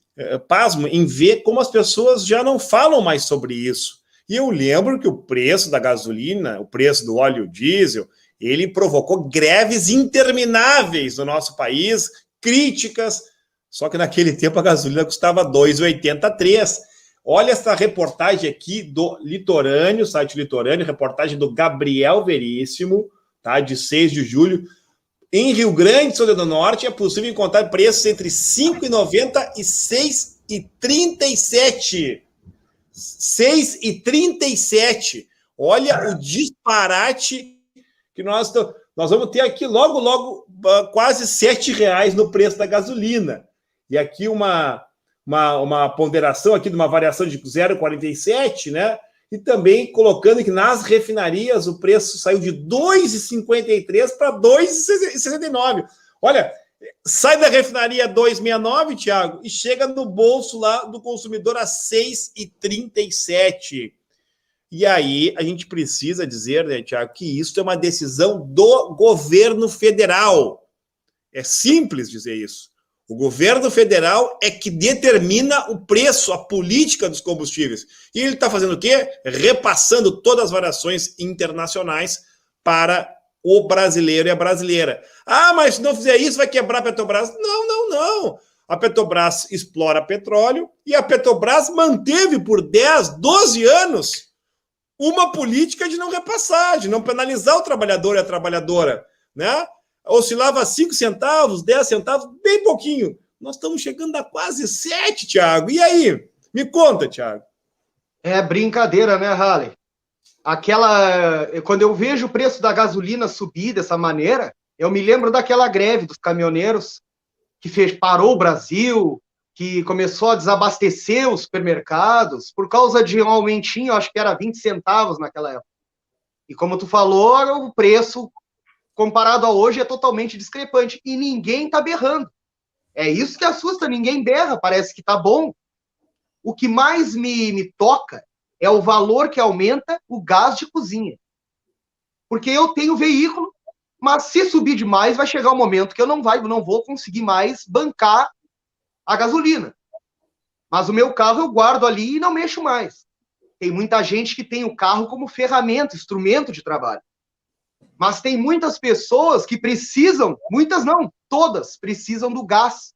Speaker 1: pasmo em ver como as pessoas já não falam mais sobre isso. E eu lembro que o preço da gasolina, o preço do óleo diesel, ele provocou greves intermináveis no nosso país, críticas, só que naquele tempo a gasolina custava R$ 2,83. Olha essa reportagem aqui do Litorâneo, site Litorâneo, reportagem do Gabriel Veríssimo, tá, de 6 de julho. Em Rio Grande do Norte é possível encontrar preços entre R$ 5,90 e R$ 6,37. 6,37. Olha o disparate que nós vamos ter aqui logo quase R$ 7,00 no preço da gasolina. E aqui uma ponderação aqui de uma variação de 0,47, né? E também colocando que nas refinarias o preço saiu de R$ 2,53 para R$ 2,69. Olha, sai da refinaria 2,69, Thiago, e chega no bolso lá do consumidor a 6,37. E aí a gente precisa dizer, né, Thiago, que isso é uma decisão do governo federal. É simples dizer isso. O governo federal é que determina o preço, a política dos combustíveis. E ele está fazendo o quê? Repassando todas as variações internacionais para o brasileiro e a brasileira. Ah, mas se não fizer isso, vai quebrar a Petrobras. Não. A Petrobras explora petróleo e a Petrobras manteve por 10, 12 anos uma política de não repassar, de não penalizar o trabalhador e a trabalhadora, né? Oscilava 5 centavos, 10 centavos, bem pouquinho. Nós estamos chegando a quase 7, Thiago. E aí? Me conta, Thiago.
Speaker 2: É brincadeira, né, Halley? Quando eu vejo o preço da gasolina subir dessa maneira, eu me lembro daquela greve dos caminhoneiros que parou o Brasil, que começou a desabastecer os supermercados por causa de um aumentinho, acho que era 20 centavos naquela época. E como tu falou, o preço comparado a hoje é totalmente discrepante. E ninguém tá berrando. É isso que assusta, ninguém berra, parece que tá bom. O que mais me toca é o valor que aumenta o gás de cozinha. Porque eu tenho veículo, mas se subir demais, vai chegar um momento que eu não vou conseguir mais bancar a gasolina. Mas o meu carro eu guardo ali e não mexo mais. Tem muita gente que tem o carro como ferramenta, instrumento de trabalho. Mas tem muitas pessoas que precisam, muitas não, todas precisam do gás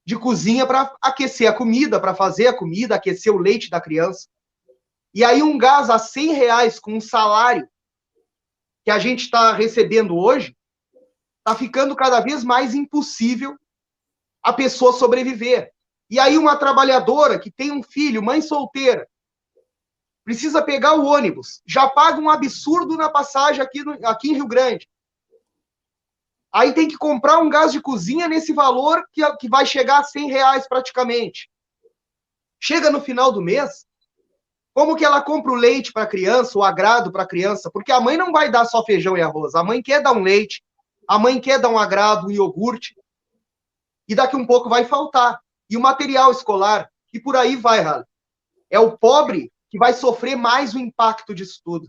Speaker 2: de cozinha para aquecer a comida, para fazer a comida, aquecer o leite da criança. E aí um gás a R$100 com um salário que a gente está recebendo hoje, está ficando cada vez mais impossível a pessoa sobreviver. E aí uma trabalhadora que tem um filho, mãe solteira, precisa pegar o ônibus, já paga um absurdo na passagem aqui em Rio Grande. Aí tem que comprar um gás de cozinha nesse valor que vai chegar a R$100 praticamente. Chega no final do mês, como que ela compra o leite para a criança, o agrado para a criança? Porque a mãe não vai dar só feijão e arroz, a mãe quer dar um leite, a mãe quer dar um agrado, um iogurte, e daqui um pouco vai faltar. E o material escolar, e por aí vai, Rale. É o pobre que vai sofrer mais o impacto disso tudo.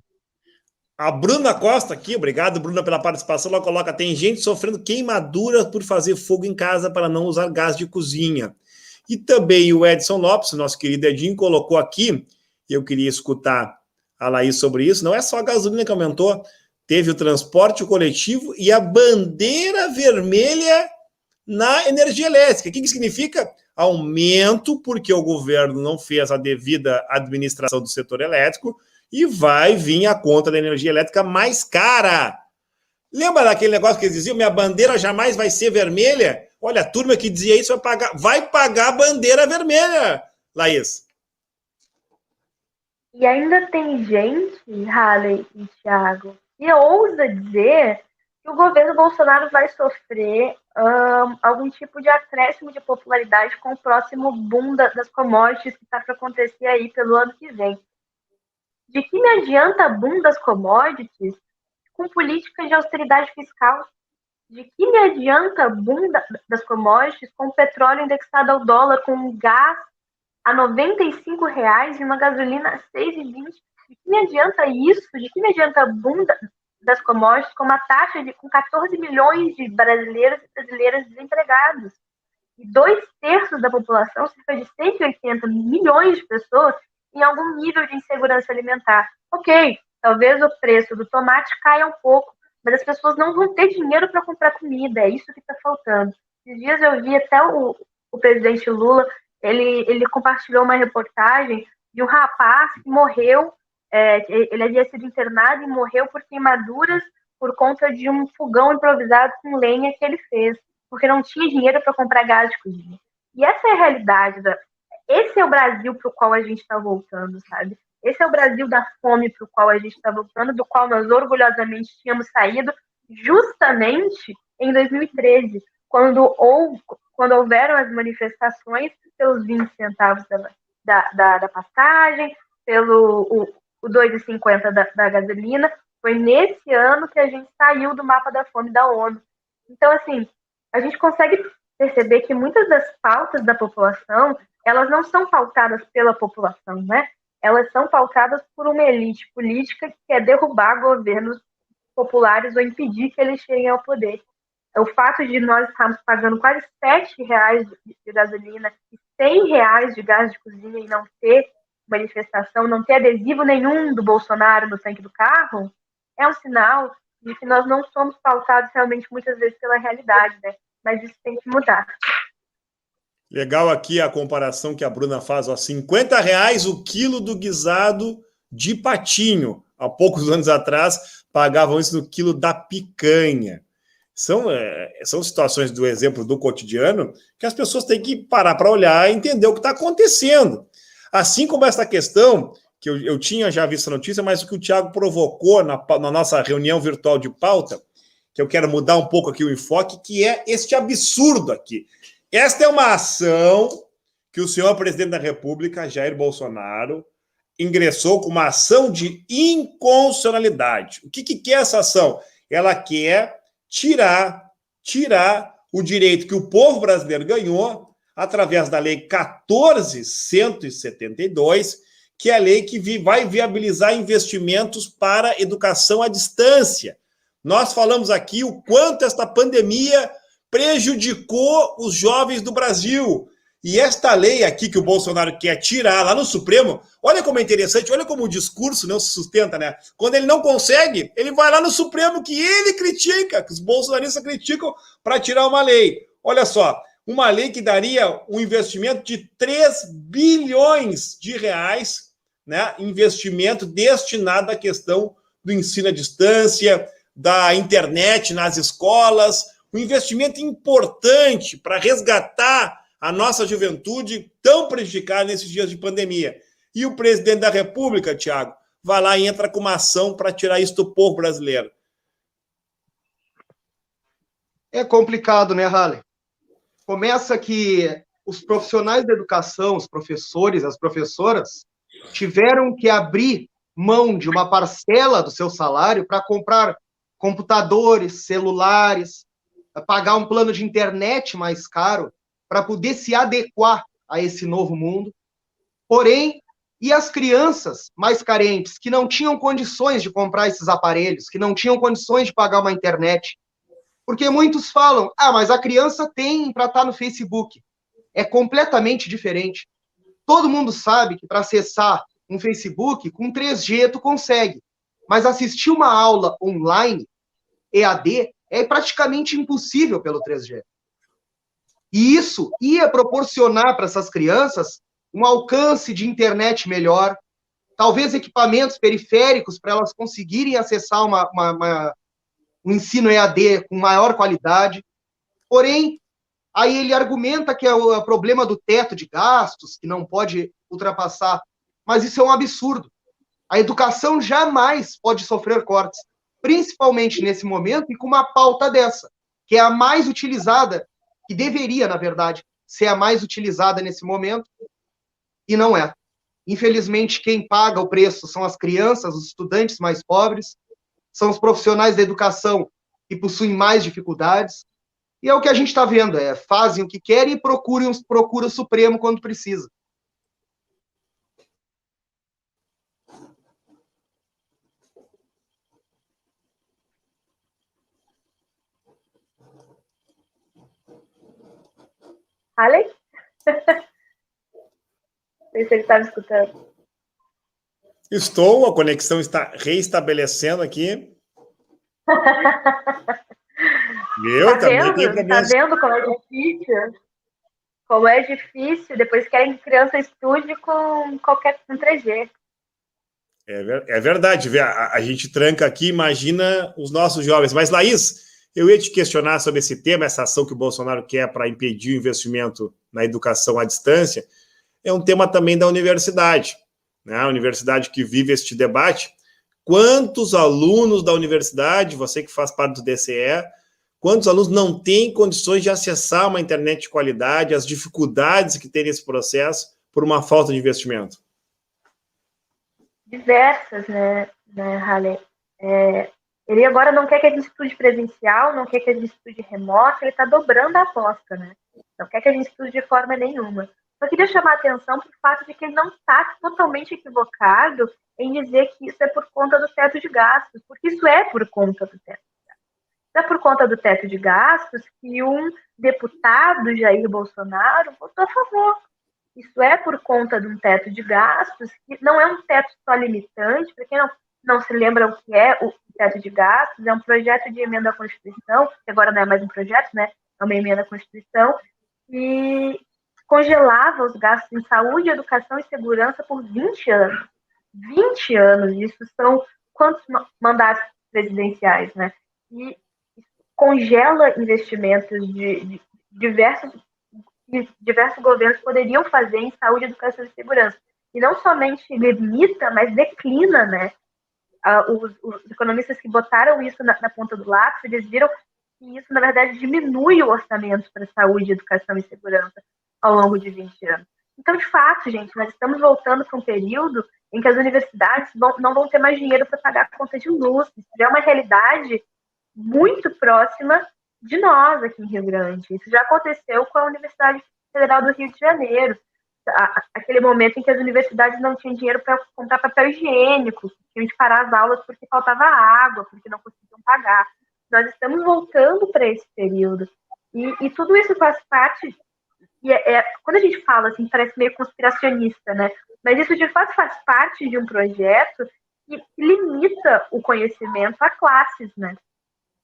Speaker 1: A Bruna Costa aqui, obrigado, Bruna, pela participação. Ela coloca: tem gente sofrendo queimadura por fazer fogo em casa para não usar gás de cozinha. E também o Edson Lopes, nosso querido Edinho, colocou aqui, e eu queria escutar a Laís sobre isso. Não é só a gasolina que aumentou, teve o transporte coletivo e a bandeira vermelha na energia elétrica. O que significa? Aumento, porque o governo não fez a devida administração do setor elétrico, e vai vir a conta da energia elétrica mais cara. Lembra daquele negócio que eles diziam, minha bandeira jamais vai ser vermelha? Olha, a turma que dizia isso vai pagar a bandeira vermelha, Laís.
Speaker 3: E ainda tem gente, Halley e Thiago, que ousa dizer que o governo Bolsonaro vai sofrer algum tipo de acréscimo de popularidade com o próximo boom das commodities que está para acontecer aí pelo ano que vem. De que me adianta boom das commodities com políticas de austeridade fiscal? De que me adianta boom das commodities com petróleo indexado ao dólar, com gás a R$95 e uma gasolina a R$6,20? De que me adianta isso? De que me adianta boom das commodities com uma taxa com 14 milhões de brasileiros e brasileiras desempregados? E 2/3 da população, cerca de 180 milhões de pessoas, em algum nível de insegurança alimentar. Ok, talvez o preço do tomate caia um pouco, mas as pessoas não vão ter dinheiro para comprar comida, é isso que está faltando. Esses dias eu vi até o presidente Lula, ele compartilhou uma reportagem de um rapaz que morreu, ele havia sido internado e morreu por queimaduras por conta de um fogão improvisado com lenha que ele fez, porque não tinha dinheiro para comprar gás de cozinha. E essa é a realidade esse é o Brasil para o qual a gente está voltando, sabe? Esse é o Brasil da fome para o qual a gente está voltando, do qual nós orgulhosamente tínhamos saído justamente em 2013, quando houveram as manifestações pelos 20 centavos da passagem, pelo o 2,50 da gasolina. Foi nesse ano que a gente saiu do mapa da fome da ONU. Então, assim, a gente consegue perceber que muitas das pautas da população, elas não são pautadas pela população, né? Elas são pautadas por uma elite política que quer derrubar governos populares ou impedir que eles cheguem ao poder. O fato de nós estarmos pagando quase R$7 de gasolina e R$100 de gás de cozinha e não ter manifestação, não ter adesivo nenhum do Bolsonaro no tanque do carro, é um sinal de que nós não somos pautados realmente muitas vezes pela realidade, né? Mas isso tem que mudar.
Speaker 1: Legal aqui a comparação que a Bruna faz, ó, R$50 o quilo do guisado de patinho. Há poucos anos atrás, pagavam isso no quilo da picanha. São situações do exemplo do cotidiano que as pessoas têm que parar para olhar e entender o que está acontecendo. Assim como essa questão, que eu tinha já visto a notícia, mas o que o Thiago provocou na nossa reunião virtual de pauta, que eu quero mudar um pouco aqui o enfoque, que é este absurdo aqui. Esta é uma ação que o senhor presidente da República, Jair Bolsonaro, ingressou com uma ação de inconstitucionalidade. O que quer essa ação? Ela quer tirar o direito que o povo brasileiro ganhou através da Lei 14.172, que é a lei que vai viabilizar investimentos para educação à distância. Nós falamos aqui o quanto esta pandemia prejudicou os jovens do Brasil. E esta lei aqui que o Bolsonaro quer tirar lá no Supremo, olha como é interessante, olha como o discurso não se sustenta, né? Quando ele não consegue, ele vai lá no Supremo que ele critica, que os bolsonaristas criticam para tirar uma lei. Olha só, uma lei que daria um investimento de 3 bilhões de reais, né? Investimento destinado à questão do ensino à distância, da internet nas escolas, um investimento importante para resgatar a nossa juventude tão prejudicada nesses dias de pandemia. E o presidente da República, Tiago, vai lá e entra com uma ação para tirar isso do povo brasileiro.
Speaker 2: É complicado, né, Halle? Começa que os profissionais da educação, os professores, as professoras, tiveram que abrir mão de uma parcela do seu salário para comprar computadores, celulares, pagar um plano de internet mais caro, para poder se adequar a esse novo mundo. Porém, e as crianças mais carentes, que não tinham condições de comprar esses aparelhos, que não tinham condições de pagar uma internet? Porque muitos falam, mas a criança tem para estar no Facebook. É completamente diferente. Todo mundo sabe que para acessar um Facebook, com 3G tu consegue. Mas assistir uma aula online, EAD, é praticamente impossível pelo 3G. E isso ia proporcionar para essas crianças um alcance de internet melhor, talvez equipamentos periféricos para elas conseguirem acessar um ensino EAD com maior qualidade. Porém, aí ele argumenta que é o problema do teto de gastos, que não pode ultrapassar, mas isso é um absurdo. A educação jamais pode sofrer cortes, principalmente nesse momento e com uma pauta dessa, que é a mais utilizada, que deveria, na verdade, ser a mais utilizada nesse momento, e não é. Infelizmente, quem paga o preço são as crianças, os estudantes mais pobres, são os profissionais da educação que possuem mais dificuldades, e é o que a gente está vendo, fazem o que querem e procuram o Supremo quando precisa.
Speaker 3: Halle? Não sei se ele estava escutando.
Speaker 1: Estou, a conexão está reestabelecendo aqui.
Speaker 3: Tá vendo? Tá vendo como é difícil? Como é difícil, depois querem que criança estude com 3G.
Speaker 1: É verdade, a gente tranca aqui, imagina os nossos jovens. Mas, Laís, eu ia te questionar sobre esse tema, essa ação que o Bolsonaro quer para impedir o investimento na educação à distância. É um tema também da universidade, né? A universidade que vive este debate. Quantos alunos da universidade, você que faz parte do DCE, quantos alunos não têm condições de acessar uma internet de qualidade, as dificuldades que tem nesse processo por uma falta de investimento?
Speaker 3: Diversas, né Halle? Ele agora não quer que a gente estude presencial, não quer que a gente estude remoto, ele está dobrando a aposta, né? Não quer que a gente estude de forma nenhuma. Só queria chamar a atenção para o fato de que ele não está totalmente equivocado em dizer que isso é por conta do teto de gastos, porque isso é por conta do teto de gastos. Isso é por conta do teto de gastos que um deputado, Jair Bolsonaro, votou a favor. Isso é por conta de um teto de gastos, que não é um teto só limitante, para quem não se lembra o que é o teto de gastos, é um projeto de emenda à Constituição, que agora não é mais um projeto, né? É uma emenda à Constituição, e congelava os gastos em saúde, educação e segurança por 20 anos. 20 anos, isso são quantos mandatos presidenciais, né? E congela investimentos de diversos governos poderiam fazer em saúde, educação e segurança. E não somente limita, mas declina, né? Os economistas que botaram isso na ponta do lápis, eles viram que isso, na verdade, diminui o orçamento para saúde, educação e segurança ao longo de 20 anos. Então, de fato, gente, nós estamos voltando para um período em que as universidades não vão ter mais dinheiro para pagar a conta de luz. Isso já é uma realidade muito próxima de nós aqui em Rio Grande. Isso já aconteceu com a Universidade Federal do Rio de Janeiro. Aquele momento em que as universidades não tinham dinheiro para comprar papel higiênico, tinham de parar as aulas porque faltava água, porque não conseguiam pagar. Nós estamos voltando para esse período. E tudo isso faz parte. Quando a gente fala assim, parece meio conspiracionista, né? Mas isso de fato faz parte de um projeto que limita o conhecimento a classes, né?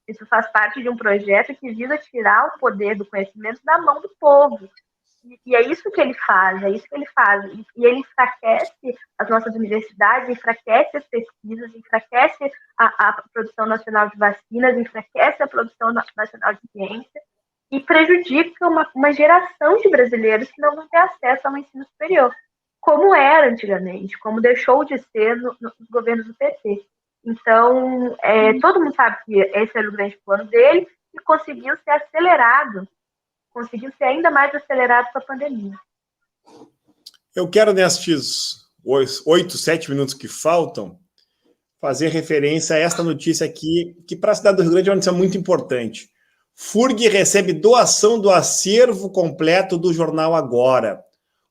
Speaker 3: Isso faz parte de um projeto que visa tirar o poder do conhecimento da mão do povo. E é isso que ele faz, E ele enfraquece as nossas universidades, enfraquece as pesquisas, enfraquece a produção nacional de vacinas, enfraquece a produção nacional de ciência e prejudica uma geração de brasileiros que não vão ter acesso ao ensino superior, como era antigamente, como deixou de ser nos governos do PT. Então, todo mundo sabe que esse era o grande plano dele e conseguiu ser ainda mais acelerado com a pandemia.
Speaker 1: Eu quero, nestes 8, 7 minutos que faltam, fazer referência a esta notícia aqui, que para a cidade do Rio Grande é uma notícia muito importante. FURG recebe doação do acervo completo do Jornal Agora.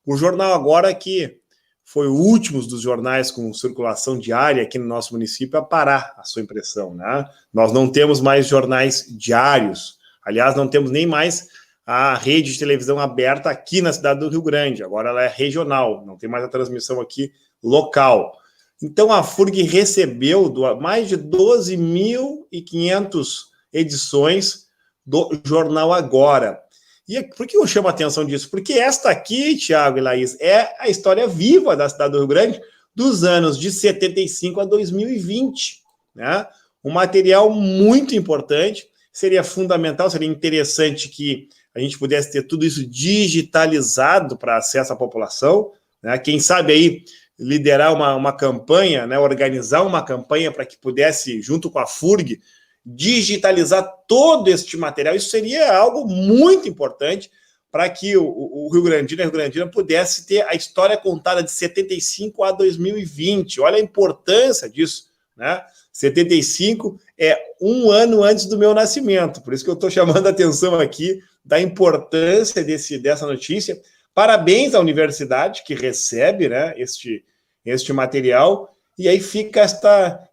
Speaker 1: O Jornal Agora, que foi o último dos jornais com circulação diária aqui no nosso município a parar a sua impressão, né? Nós não temos mais jornais diários. Aliás, não temos nem mais a rede de televisão aberta aqui na cidade do Rio Grande. Agora ela é regional, não tem mais a transmissão aqui local. Então a FURG recebeu mais de 12.500 edições do Jornal Agora. E por que eu chamo a atenção disso? Porque esta aqui, Tiago e Laís, é a história viva da cidade do Rio Grande dos anos de 75 a 2020. Né? Um material muito importante, seria fundamental, seria interessante que a gente pudesse ter tudo isso digitalizado para acesso à população. Né? Quem sabe aí liderar uma campanha, né? Organizar uma campanha para que pudesse, junto com a FURG, digitalizar todo este material. Isso seria algo muito importante para que o Rio Grandino e a Rio Grandina pudesse ter a história contada de 75 a 2020. Olha a importância disso, né? 75 é um ano antes do meu nascimento, por isso que eu estou chamando a atenção aqui da importância dessa notícia. Parabéns à universidade que recebe, né, este material, e aí fica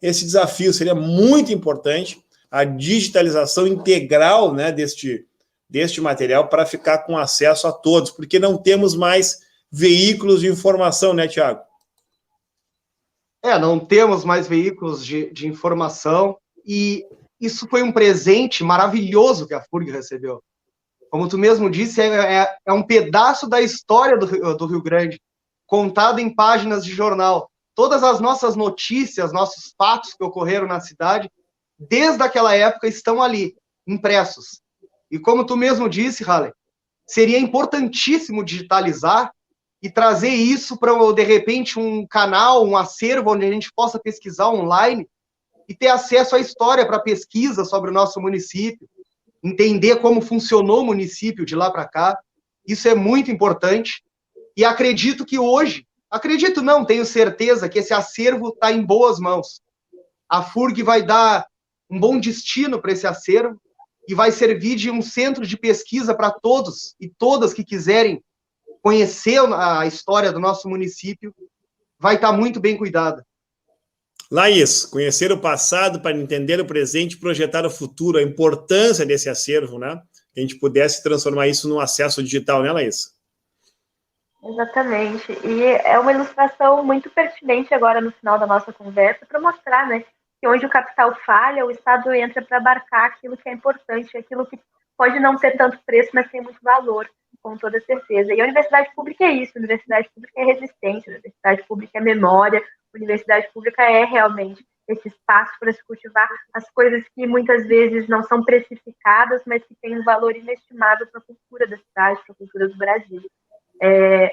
Speaker 1: esse desafio. Seria muito importante a digitalização integral, né, deste material para ficar com acesso a todos, porque não temos mais veículos de informação, né, Tiago?
Speaker 2: Não temos mais veículos de informação, e isso foi um presente maravilhoso que a FURG recebeu. Como tu mesmo disse, é um pedaço da história do Rio Grande, contado em páginas de jornal. Todas as nossas notícias, nossos fatos que ocorreram na cidade, desde aquela época, estão ali, impressos. E como tu mesmo disse, Halley, seria importantíssimo digitalizar e trazer isso para, de repente, um canal, um acervo onde a gente possa pesquisar online e ter acesso à história para pesquisa sobre o nosso município, entender como funcionou o município de lá para cá. Isso é muito importante. E acredito que hoje, tenho certeza que esse acervo está em boas mãos. A FURG vai dar um bom destino para esse acervo e vai servir de um centro de pesquisa para todos e todas que quiserem conhecer a história do nosso município. Vai estar muito bem cuidada.
Speaker 1: Laís, conhecer o passado para entender o presente e projetar o futuro, a importância desse acervo, né? Que a gente pudesse transformar isso num acesso digital, né, Laís?
Speaker 3: Exatamente. E é uma ilustração muito pertinente agora no final da nossa conversa para mostrar, né, que onde o capital falha, o Estado entra para abarcar aquilo que é importante, aquilo que pode não ter tanto preço, mas tem muito valor, com toda certeza. E a universidade pública é isso, a universidade pública é resistência, a universidade pública é memória, a universidade pública é realmente esse espaço para se cultivar as coisas que muitas vezes não são precificadas, mas que têm um valor inestimável para a cultura da cidade, para a cultura do Brasil.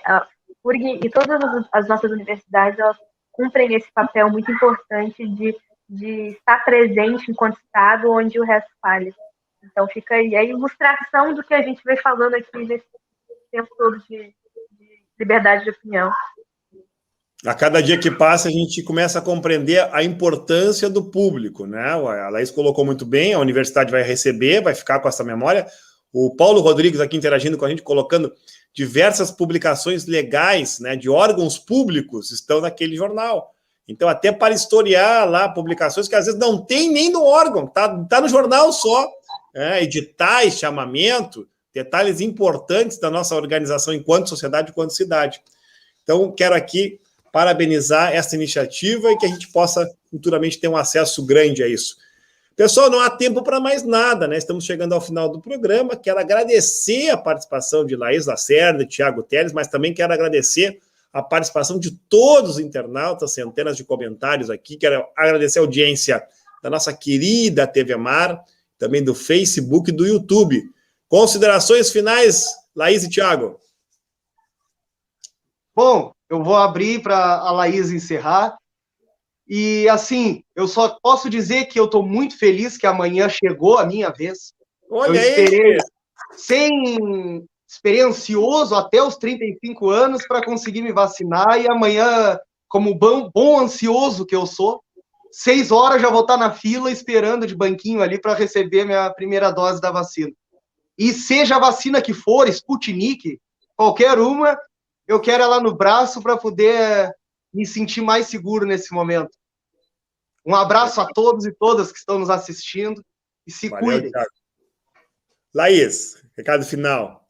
Speaker 3: A FURG e todas as nossas universidades, elas cumprem esse papel muito importante de estar presente enquanto Estado, onde o resto falha. Então fica aí a ilustração do que a gente vem falando aqui nesse tempo todo liberdade de opinião.
Speaker 1: A cada dia que passa, a gente começa a compreender a importância do público, né? A Laís colocou muito bem, a universidade vai receber, vai ficar com essa memória. O Paulo Rodrigues aqui interagindo com a gente, colocando diversas publicações legais, né, de órgãos públicos estão naquele jornal. Então, até para historiar lá publicações que às vezes não tem nem no órgão, tá no jornal só, editais, chamamento, detalhes importantes da nossa organização enquanto sociedade, enquanto cidade. Então, quero aqui parabenizar essa iniciativa e que a gente possa futuramente ter um acesso grande a isso. Pessoal, não há tempo para mais nada, né? Estamos chegando ao final do programa. Quero agradecer a participação de Laís Lacerda e Thiago Teles, mas também quero agradecer a participação de todos os internautas, centenas de comentários aqui. Quero agradecer a audiência da nossa querida TV Mar, também do Facebook e do YouTube. Considerações finais, Laís e Thiago?
Speaker 2: Bom, eu vou abrir para a Laís encerrar. E, assim, eu só posso dizer que eu estou muito feliz que amanhã chegou a minha vez.
Speaker 1: Olha
Speaker 2: eu esperei,
Speaker 1: aí!
Speaker 2: esperei ansioso até os 35 anos para conseguir me vacinar, e amanhã, como bom ansioso que eu sou, 6 horas já vou estar na fila esperando de banquinho ali para receber minha primeira dose da vacina. E seja a vacina que for, Sputnik, qualquer uma, eu quero ela no braço para poder me sentir mais seguro nesse momento. Um abraço a todos e todas que estão nos assistindo e se cuidem.
Speaker 1: Thiago. Laís, recado final.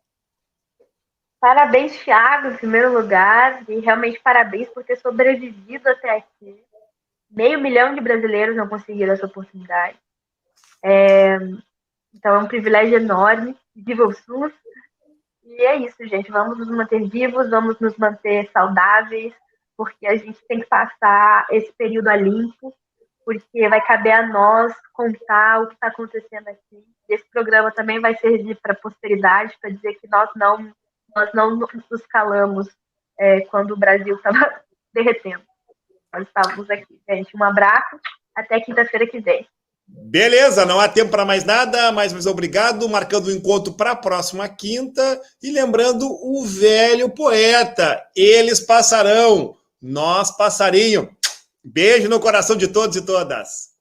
Speaker 3: Parabéns, Thiago, em primeiro lugar, e realmente parabéns por ter sobrevivido até aqui. 500 mil de brasileiros não conseguiram essa oportunidade. Então é um privilégio enorme. Viva o SUS! E é isso, gente. Vamos nos manter vivos, vamos nos manter saudáveis, porque a gente tem que passar esse período a limpo, porque vai caber a nós contar o que está acontecendo aqui. Esse programa também vai servir para a posteridade, para dizer que nós não nos calamos quando o Brasil estava derretendo. Nós estávamos aqui, gente. Um abraço, até quinta-feira que vem.
Speaker 1: Beleza, não há tempo para mais nada, mas obrigado, marcando o encontro para a próxima quinta, e lembrando o velho poeta, eles passarão, nós passarinho. Beijo no coração de todos e todas.